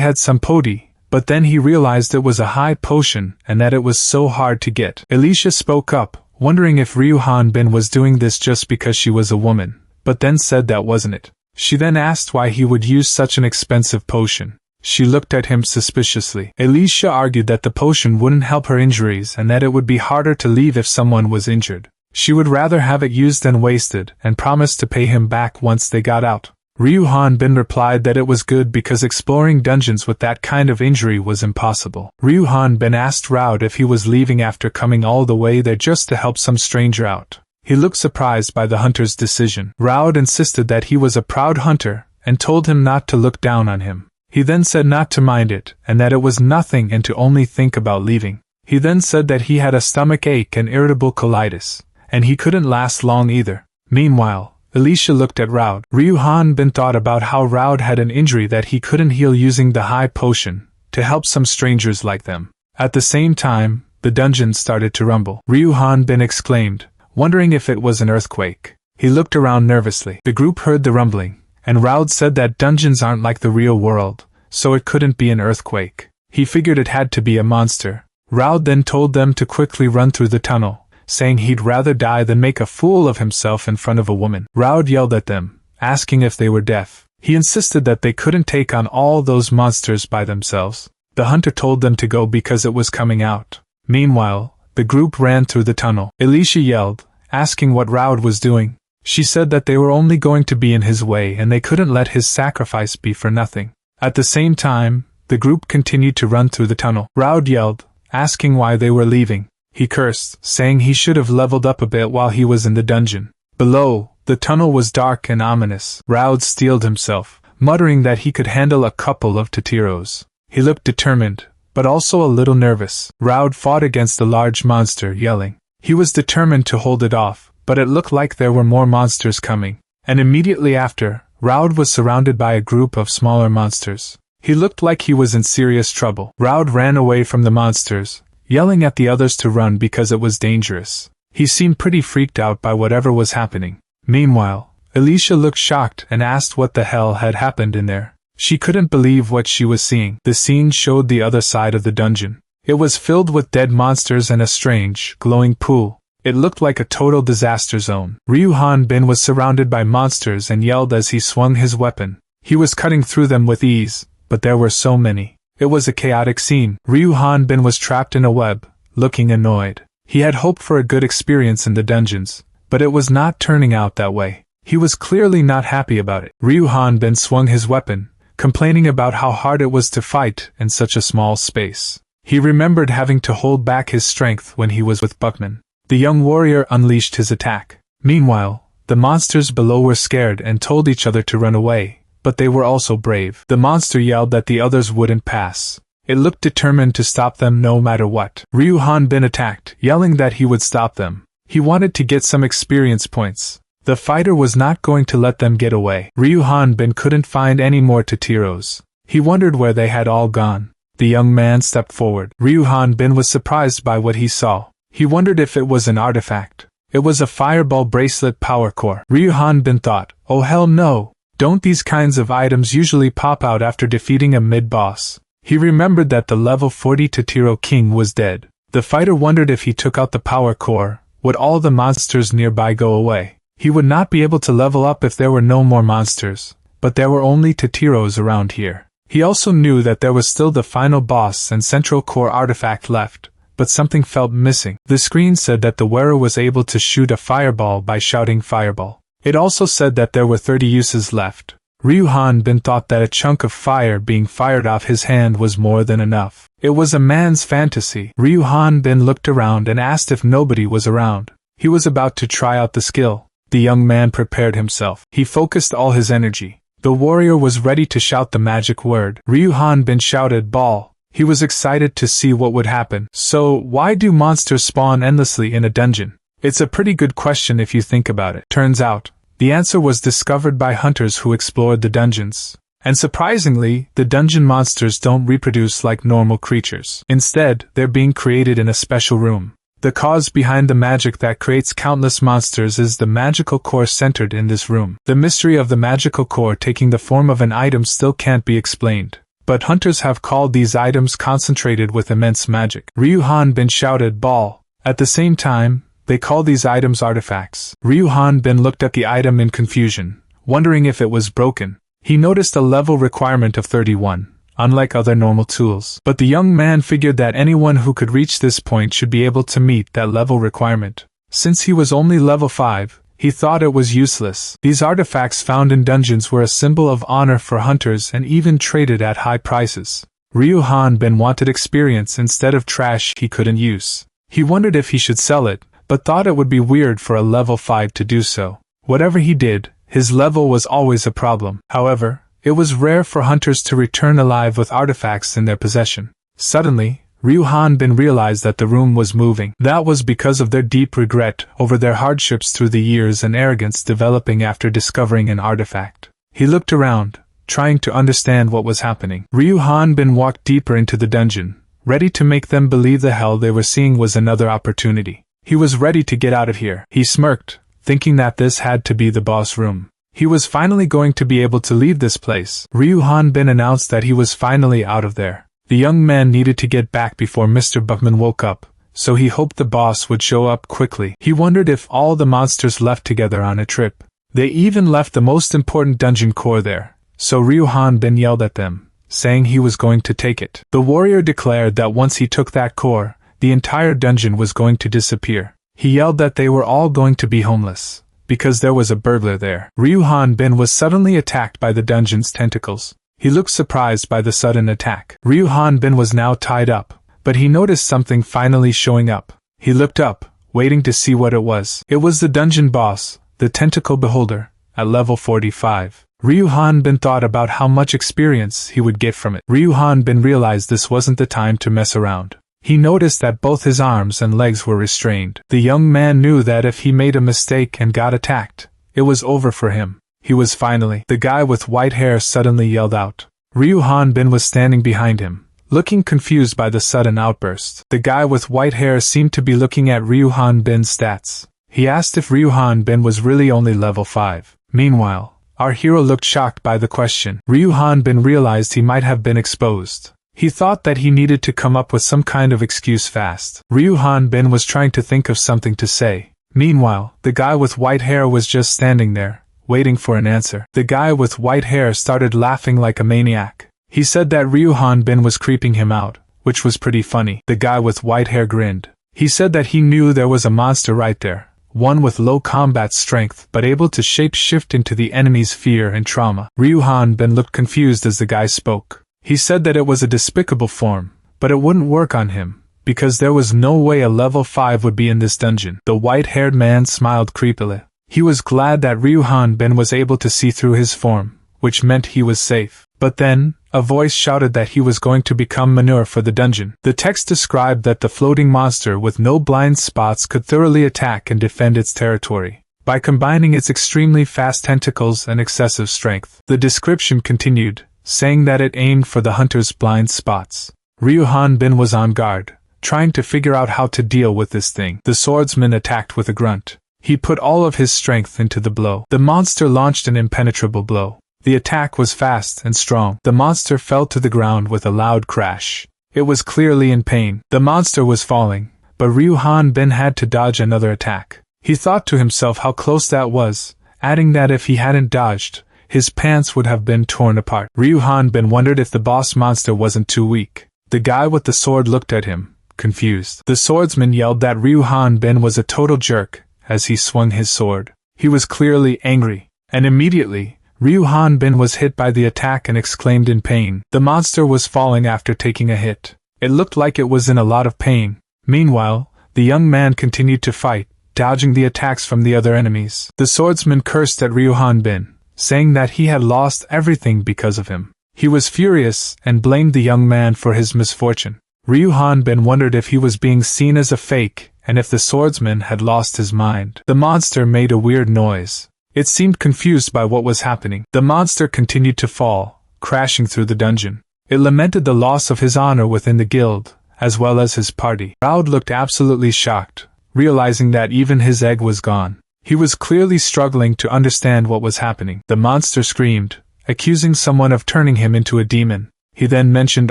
had some podi, but then he realized it was a high potion and that it was so hard to get. Alicia spoke up, wondering if Ryu Hanbin was doing this just because she was a woman, but then said that wasn't it. She then asked why he would use such an expensive potion. She looked at him suspiciously. Alicia argued that the potion wouldn't help her injuries and that it would be harder to leave if someone was injured. She would rather have it used than wasted, and promised to pay him back once they got out. Ryu Hanbin replied that it was good because exploring dungeons with that kind of injury was impossible. Ryu Hanbin asked Raud if he was leaving after coming all the way there just to help some stranger out. He looked surprised by the hunter's decision. Raud insisted that he was a proud hunter, and told him not to look down on him. He then said not to mind it, and that it was nothing and to only think about leaving. He then said that he had a stomach ache and irritable colitis, and he couldn't last long either. Meanwhile, Alicia looked at Raud. Ryu Hanbin thought about how Raud had an injury that he couldn't heal using the high potion, to help some strangers like them. At the same time, the dungeon started to rumble. Ryu Hanbin exclaimed, wondering if it was an earthquake. He looked around nervously. The group heard the rumbling, and Raud said that dungeons aren't like the real world, so it couldn't be an earthquake. He figured it had to be a monster. Raud then told them to quickly run through the tunnel, saying he'd rather die than make a fool of himself in front of a woman. Raud yelled at them, asking if they were deaf. He insisted that they couldn't take on all those monsters by themselves. The hunter told them to go because it was coming out. Meanwhile, the group ran through the tunnel. Alicia yelled, asking what Raud was doing. She said that they were only going to be in his way and they couldn't let his sacrifice be for nothing. At the same time, the group continued to run through the tunnel. Raud yelled, asking why they were leaving. He cursed, saying he should have leveled up a bit while he was in the dungeon. Below, the tunnel was dark and ominous. Raud steeled himself, muttering that he could handle a couple of Tatiros. He looked determined, but also a little nervous. Raud fought against the large monster, yelling. He was determined to hold it off, but it looked like there were more monsters coming. And immediately after, Raud was surrounded by a group of smaller monsters. He looked like he was in serious trouble. Raud ran away from the monsters, yelling at the others to run because it was dangerous. He seemed pretty freaked out by whatever was happening. Meanwhile, Alicia looked shocked and asked what the hell had happened in there. She couldn't believe what she was seeing. The scene showed the other side of the dungeon. It was filled with dead monsters and a strange, glowing pool. It looked like a total disaster zone. Ryu Hanbin was surrounded by monsters and yelled as he swung his weapon. He was cutting through them with ease, but there were so many. It was a chaotic scene. Ryu Hanbin was trapped in a web, looking annoyed. He had hoped for a good experience in the dungeons, but it was not turning out that way. He was clearly not happy about it. Ryu Hanbin swung his weapon, complaining about how hard it was to fight in such a small space. He remembered having to hold back his strength when he was with Buckman. The young warrior unleashed his attack. Meanwhile, the monsters below were scared and told each other to run away, but they were also brave. The monster yelled that the others wouldn't pass. It looked determined to stop them no matter what. Ryu Hanbin attacked, yelling that he would stop them. He wanted to get some experience points. The fighter was not going to let them get away. Ryu Hanbin couldn't find any more Tatiros. He wondered where they had all gone. The young man stepped forward. Ryu Hanbin was surprised by what he saw. He wondered if it was an artifact. It was a fireball bracelet power core. Ryu Hanbin thought, oh hell no, don't these kinds of items usually pop out after defeating a mid-boss? He remembered that the level 40 Tatiro King was dead. The fighter wondered if he took out the power core, would all the monsters nearby go away? He would not be able to level up if there were no more monsters, but there were only Tatiros around here. He also knew that there was still the final boss and central core artifact left, but something felt missing. The screen said that the wearer was able to shoot a fireball by shouting fireball. It also said that there were 30 uses left. Ryu Hanbin thought that a chunk of fire being fired off his hand was more than enough. It was a man's fantasy. Ryu Hanbin looked around and asked if nobody was around. He was about to try out the skill. The young man prepared himself. He focused all his energy. The warrior was ready to shout the magic word. Ryu Hanbin shouted ball. He was excited to see what would happen. So, why do monsters spawn endlessly in a dungeon? It's a pretty good question if you think about it. Turns out, the answer was discovered by hunters who explored the dungeons. And surprisingly, the dungeon monsters don't reproduce like normal creatures. Instead, they're being created in a special room. The cause behind the magic that creates countless monsters is the magical core centered in this room. The mystery of the magical core taking the form of an item still can't be explained. But hunters have called these items concentrated with immense magic. Ryu Hanbin shouted ball. At the same time, they call these items artifacts. Ryu Hanbin looked at the item in confusion, wondering if it was broken. He noticed a level requirement of 31, unlike other normal tools. But the young man figured that anyone who could reach this point should be able to meet that level requirement. Since he was only level 5, he thought it was useless. These artifacts found in dungeons were a symbol of honor for hunters and even traded at high prices. Ryu Hanbin wanted experience instead of trash he couldn't use. He wondered if he should sell it, but thought it would be weird for a level 5 to do so. Whatever he did, his level was always a problem. However, it was rare for hunters to return alive with artifacts in their possession. Suddenly, Ryu Hanbin realized that the room was moving. That was because of their deep regret over their hardships through the years and arrogance developing after discovering an artifact. He looked around, trying to understand what was happening. Ryu Hanbin walked deeper into the dungeon, ready to make them believe the hell they were seeing was another opportunity. He was ready to get out of here. He smirked, thinking that this had to be the boss room. He was finally going to be able to leave this place. Ryu Hanbin announced that he was finally out of there. The young man needed to get back before Mr. Buckman woke up, so he hoped the boss would show up quickly. He wondered if all the monsters left together on a trip. They even left the most important dungeon core there, so Ryu Hanbin yelled at them, saying he was going to take it. The warrior declared that once he took that core, the entire dungeon was going to disappear. He yelled that they were all going to be homeless, because there was a burglar there. Ryu Hanbin was suddenly attacked by the dungeon's tentacles. He looked surprised by the sudden attack. Ryu Hanbin was now tied up, but he noticed something finally showing up. He looked up, waiting to see what it was. It was the dungeon boss, the Tentacle Beholder, at level 45. Ryu Hanbin thought about how much experience he would get from it. Ryu Hanbin realized this wasn't the time to mess around. He noticed that both his arms and legs were restrained. The young man knew that if he made a mistake and got attacked, it was over for him. He was finally. The guy with white hair suddenly yelled out. Ryu Hanbin was standing behind him, looking confused by the sudden outburst. The guy with white hair seemed to be looking at Ryu Hanbin's stats. He asked if Ryu Hanbin was really only level 5. Meanwhile, our hero looked shocked by the question. Ryu Hanbin realized he might have been exposed. He thought that he needed to come up with some kind of excuse fast. Ryu Hanbin was trying to think of something to say. Meanwhile, the guy with white hair was just standing there, waiting for an answer. The guy with white hair started laughing like a maniac. He said that Ryu Hanbin was creeping him out, which was pretty funny. The guy with white hair grinned. He said that he knew there was a monster right there. One with low combat strength but able to shape-shift into the enemy's fear and trauma. Ryu Hanbin looked confused as the guy spoke. He said that it was a despicable form, but it wouldn't work on him, because there was no way a level 5 would be in this dungeon. The white-haired man smiled creepily. He was glad that Ryu Hanbin was able to see through his form, which meant he was safe. But then, a voice shouted that he was going to become manure for the dungeon. The text described that the floating monster with no blind spots could thoroughly attack and defend its territory by combining its extremely fast tentacles and excessive strength. The description continued, saying that it aimed for the hunter's blind spots. Ryu Hanbin was on guard, trying to figure out how to deal with this thing. The swordsman attacked with a grunt. He put all of his strength into the blow. The monster launched an impenetrable blow. The attack was fast and strong. The monster fell to the ground with a loud crash. It was clearly in pain. The monster was falling, but Ryu Hanbin had to dodge another attack. He thought to himself how close that was, adding that if he hadn't dodged, his pants would have been torn apart. Ryu Hanbin wondered if the boss monster wasn't too weak. The guy with the sword looked at him, confused. The swordsman yelled that Ryu Hanbin was a total jerk as he swung his sword. He was clearly angry, and immediately, Ryu Hanbin was hit by the attack and exclaimed in pain. The monster was falling after taking a hit. It looked like it was in a lot of pain. Meanwhile, the young man continued to fight, dodging the attacks from the other enemies. The swordsman cursed at Ryu Hanbin, saying that he had lost everything because of him. He was furious and blamed the young man for his misfortune. Ryu Hanbin wondered if he was being seen as a fake and if the swordsman had lost his mind. The monster made a weird noise. It seemed confused by what was happening. The monster continued to fall, crashing through the dungeon. It lamented the loss of his honor within the guild, as well as his party. Raud looked absolutely shocked, realizing that even his egg was gone. He was clearly struggling to understand what was happening. The monster screamed, accusing someone of turning him into a demon. He then mentioned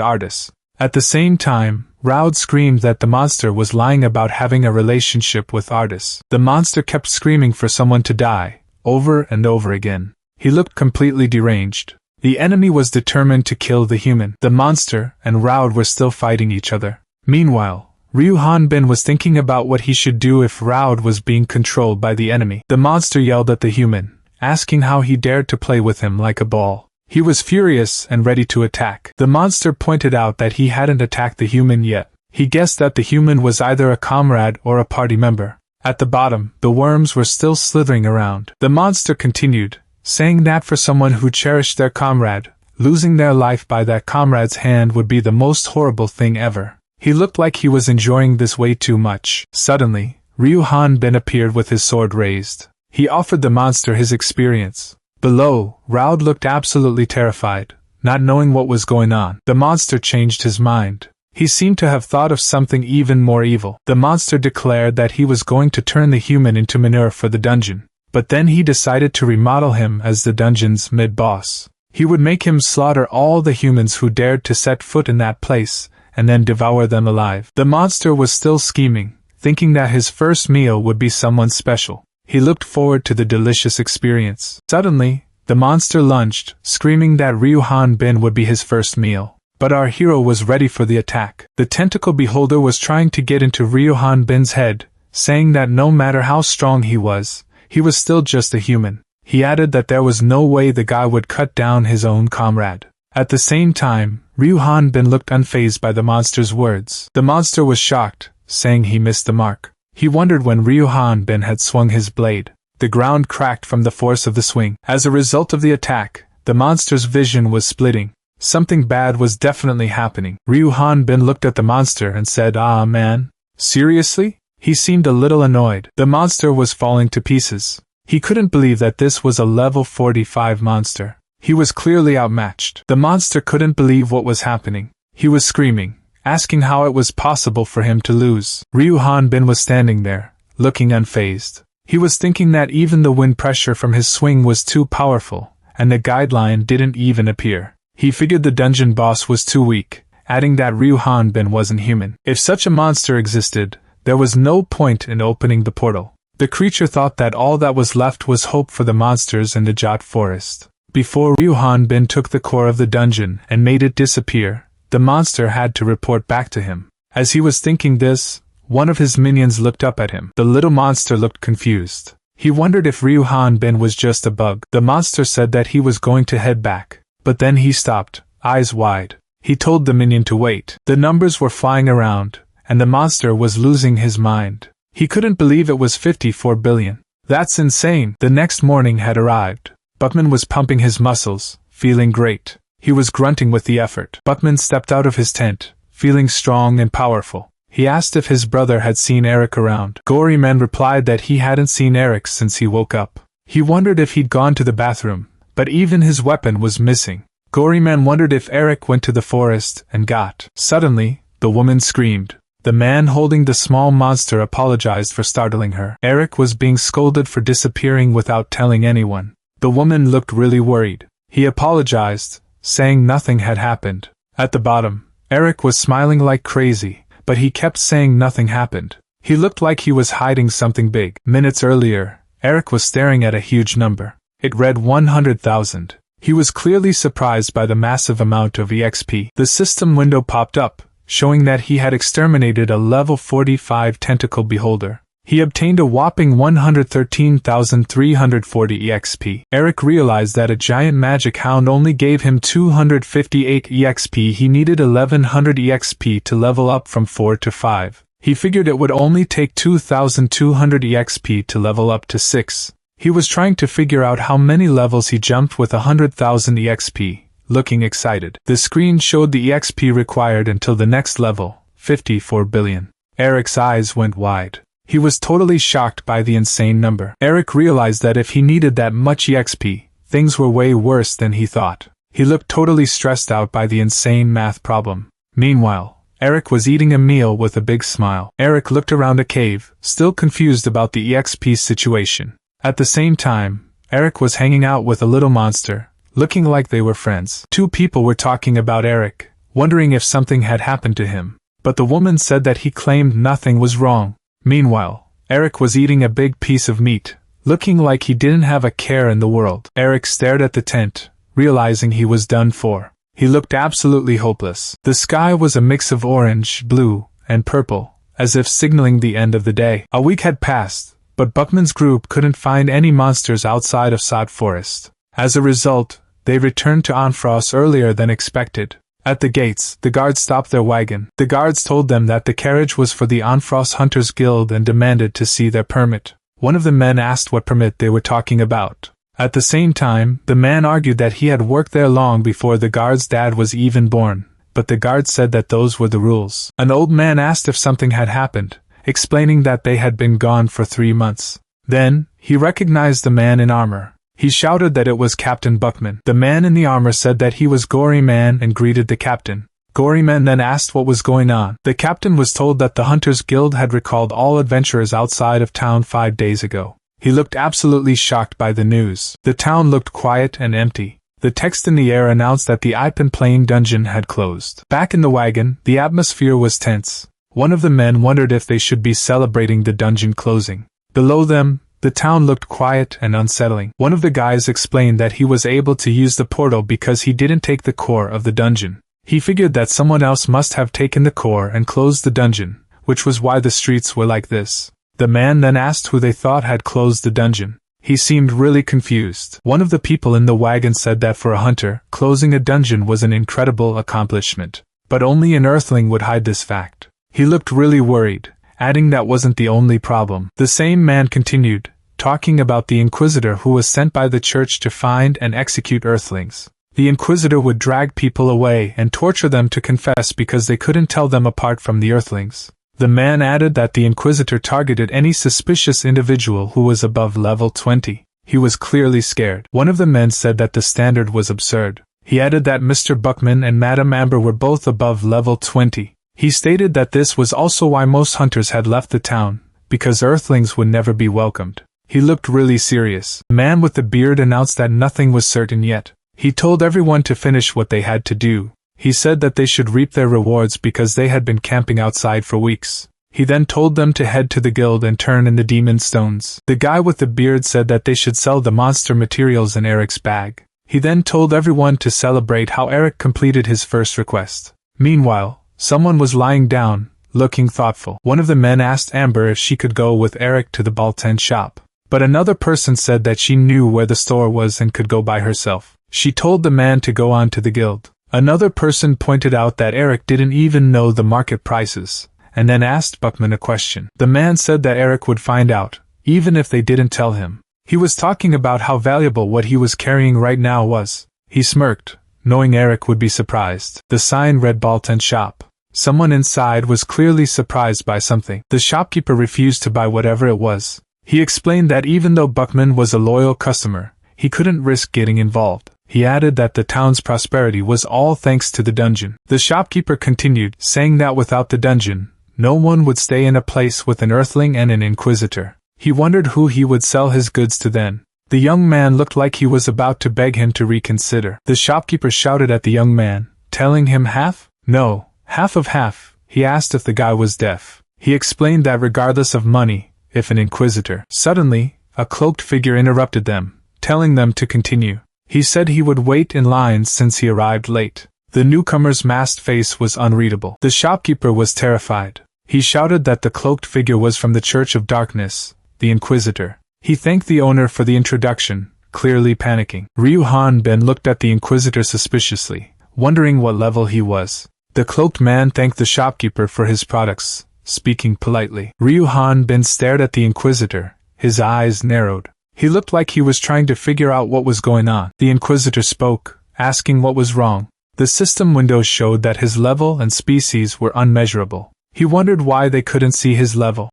Artis. At the same time, Raud screamed that the monster was lying about having a relationship with Artis. The monster kept screaming for someone to die, over and over again. He looked completely deranged. The enemy was determined to kill the human. The monster and Raud were still fighting each other. Meanwhile, Ryu Hanbin was thinking about what he should do if Raud was being controlled by the enemy. The monster yelled at the human, asking how he dared to play with him like a ball. He was furious and ready to attack. The monster pointed out that he hadn't attacked the human yet. He guessed that the human was either a comrade or a party member. At the bottom, the worms were still slithering around. The monster continued, saying that for someone who cherished their comrade, losing their life by that comrade's hand would be the most horrible thing ever. He looked like he was enjoying this way too much. Suddenly, Ryu Hanbin appeared with his sword raised. He offered the monster his experience. Below, Raud looked absolutely terrified, not knowing what was going on. The monster changed his mind. He seemed to have thought of something even more evil. The monster declared that he was going to turn the human into manure for the dungeon, but then he decided to remodel him as the dungeon's mid-boss. He would make him slaughter all the humans who dared to set foot in that place, and then devour them alive. The monster was still scheming, thinking that his first meal would be someone special. He looked forward to the delicious experience. Suddenly, the monster lunged, screaming that Ryu Bin would be his first meal. But our hero was ready for the attack. The tentacle beholder was trying to get into Ryu Bin's head, saying that no matter how strong he was still just a human. He added that there was no way the guy would cut down his own comrade. At the same time, Ryu Bin looked unfazed by the monster's words. The monster was shocked, saying he missed the mark. He wondered when Ryu Bin had swung his blade. The ground cracked from the force of the swing. As a result of the attack, the monster's vision was splitting. Something bad was definitely happening. Ryu Bin looked at the monster and said, "Ah man, seriously?" He seemed a little annoyed. The monster was falling to pieces. He couldn't believe that this was a level 45 monster. He was clearly outmatched. The monster couldn't believe what was happening. He was screaming, asking how it was possible for him to lose. Ryu Bin was standing there, looking unfazed. He was thinking that even the wind pressure from his swing was too powerful, and the guideline didn't even appear. He figured the dungeon boss was too weak, adding that Ryu Bin wasn't human. If such a monster existed, there was no point in opening the portal. The creature thought that all that was left was hope for the monsters in the Jot Forest. Before Ryu Bin took the core of the dungeon and made it disappear, the monster had to report back to him. As he was thinking this, one of his minions looked up at him. The little monster looked confused. He wondered if Ryu Bin was just a bug. The monster said that he was going to head back, but then he stopped, eyes wide. He told the minion to wait. The numbers were flying around, and the monster was losing his mind. He couldn't believe it was 54 billion. That's insane. The next morning had arrived. Buckman was pumping his muscles, feeling great. He was grunting with the effort. Buckman stepped out of his tent, feeling strong and powerful. He asked if his brother had seen Eric around. Goryman replied that he hadn't seen Eric since he woke up. He wondered if he'd gone to the bathroom, but even his weapon was missing. Goryman wondered if Eric went to the forest and got. Suddenly, the woman screamed. The man holding the small monster apologized for startling her. Eric was being scolded for disappearing without telling anyone. The woman looked really worried. He apologized, saying nothing had happened. At the bottom, Eric was smiling like crazy, but he kept saying nothing happened. He looked like he was hiding something big. Minutes earlier, Eric was staring at a huge number. It read 100,000. He was clearly surprised by the massive amount of EXP. The system window popped up, showing that he had exterminated a level 45 tentacle beholder. He obtained a whopping 113,340 EXP. Eric realized that a giant magic hound only gave him 258 EXP. He needed 1100 EXP to level up from 4 to 5. He figured it would only take 2,200 EXP to level up to 6. He was trying to figure out how many levels he jumped with 100,000 EXP. Looking excited. The screen showed the EXP required until the next level, 54 billion. Eric's eyes went wide. He was totally shocked by the insane number. Eric realized that if he needed that much EXP, things were way worse than he thought. He looked totally stressed out by the insane math problem. Meanwhile, Eric was eating a meal with a big smile. Eric looked around a cave, still confused about the EXP situation. At the same time, Eric was hanging out with a little monster, looking like they were friends. Two people were talking about Eric, wondering if something had happened to him, but the woman said that he claimed nothing was wrong. Meanwhile, Eric was eating a big piece of meat, looking like he didn't have a care in the world. Eric stared at the tent, realizing he was done for. He looked absolutely hopeless. The sky was a mix of orange, blue, and purple, as if signaling the end of the day. A week had passed, but Buckman's group couldn't find any monsters outside of Sod Forest. As a result, they returned to Anfros earlier than expected. At the gates, the guards stopped their wagon. The guards told them that the carriage was for the Anfros Hunters Guild and demanded to see their permit. One of the men asked what permit they were talking about. At the same time, the man argued that he had worked there long before the guard's dad was even born, but the guards said that those were the rules. An old man asked if something had happened, explaining that they had been gone for 3 months. Then, he recognized the man in armor. He shouted that it was Captain Buckman. The man in the armor said that he was Goryman and greeted the captain. Goryman then asked what was going on. The captain was told that the Hunters Guild had recalled all adventurers outside of town 5 days ago. He looked absolutely shocked by the news. The town looked quiet and empty. The text in the air announced that the I've been playing dungeon had closed. Back in the wagon, the atmosphere was tense. One of the men wondered if they should be celebrating the dungeon closing. Below them, the town looked quiet and unsettling. One of the guys explained that he was able to use the portal because he didn't take the core of the dungeon. He figured that someone else must have taken the core and closed the dungeon, which was why the streets were like this. The man then asked who they thought had closed the dungeon. He seemed really confused. One of the people in the wagon said that for a hunter, closing a dungeon was an incredible accomplishment. But only an earthling would hide this fact. He looked really worried, adding that wasn't the only problem. The same man continued, talking about the Inquisitor who was sent by the church to find and execute earthlings. The Inquisitor would drag people away and torture them to confess because they couldn't tell them apart from the earthlings. The man added that the Inquisitor targeted any suspicious individual who was above level 20. He was clearly scared. One of the men said that the standard was absurd. He added that Mr. Buckman and Madame Amber were both above level 20. He stated that this was also why most hunters had left the town, because earthlings would never be welcomed. He looked really serious. The man with the beard announced that nothing was certain yet. He told everyone to finish what they had to do. He said that they should reap their rewards because they had been camping outside for weeks. He then told them to head to the guild and turn in the demon stones. The guy with the beard said that they should sell the monster materials in Eric's bag. He then told everyone to celebrate how Eric completed his first request. Meanwhile, someone was lying down, looking thoughtful. One of the men asked Amber if she could go with Eric to the Baltan shop. But another person said that she knew where the store was and could go by herself. She told the man to go on to the guild. Another person pointed out that Eric didn't even know the market prices, and then asked Buckman a question. The man said that Eric would find out, even if they didn't tell him. He was talking about how valuable what he was carrying right now was. He smirked, knowing Eric would be surprised. The sign read Baltan Shop. Someone inside was clearly surprised by something. The shopkeeper refused to buy whatever it was. He explained that even though Buckman was a loyal customer, he couldn't risk getting involved. He added that the town's prosperity was all thanks to the dungeon. The shopkeeper continued, saying that without the dungeon, no one would stay in a place with an earthling and an inquisitor. He wondered who he would sell his goods to then. The young man looked like he was about to beg him to reconsider. The shopkeeper shouted at the young man, telling him half? No, half of half. He asked if the guy was deaf. He explained that regardless of money, if an inquisitor. Suddenly, a cloaked figure interrupted them, telling them to continue. He said he would wait in line since he arrived late. The newcomer's masked face was unreadable. The shopkeeper was terrified. He shouted that the cloaked figure was from the Church of Darkness, the Inquisitor. He thanked the owner for the introduction, clearly panicking. Ryu Han-ben looked at the Inquisitor suspiciously, wondering what level he was. The cloaked man thanked the shopkeeper for his products, speaking politely. Ryu Han-ben stared at the Inquisitor, his eyes narrowed. He looked like he was trying to figure out what was going on. The Inquisitor spoke, asking what was wrong. The system window showed that his level and species were unmeasurable. He wondered why they couldn't see his level.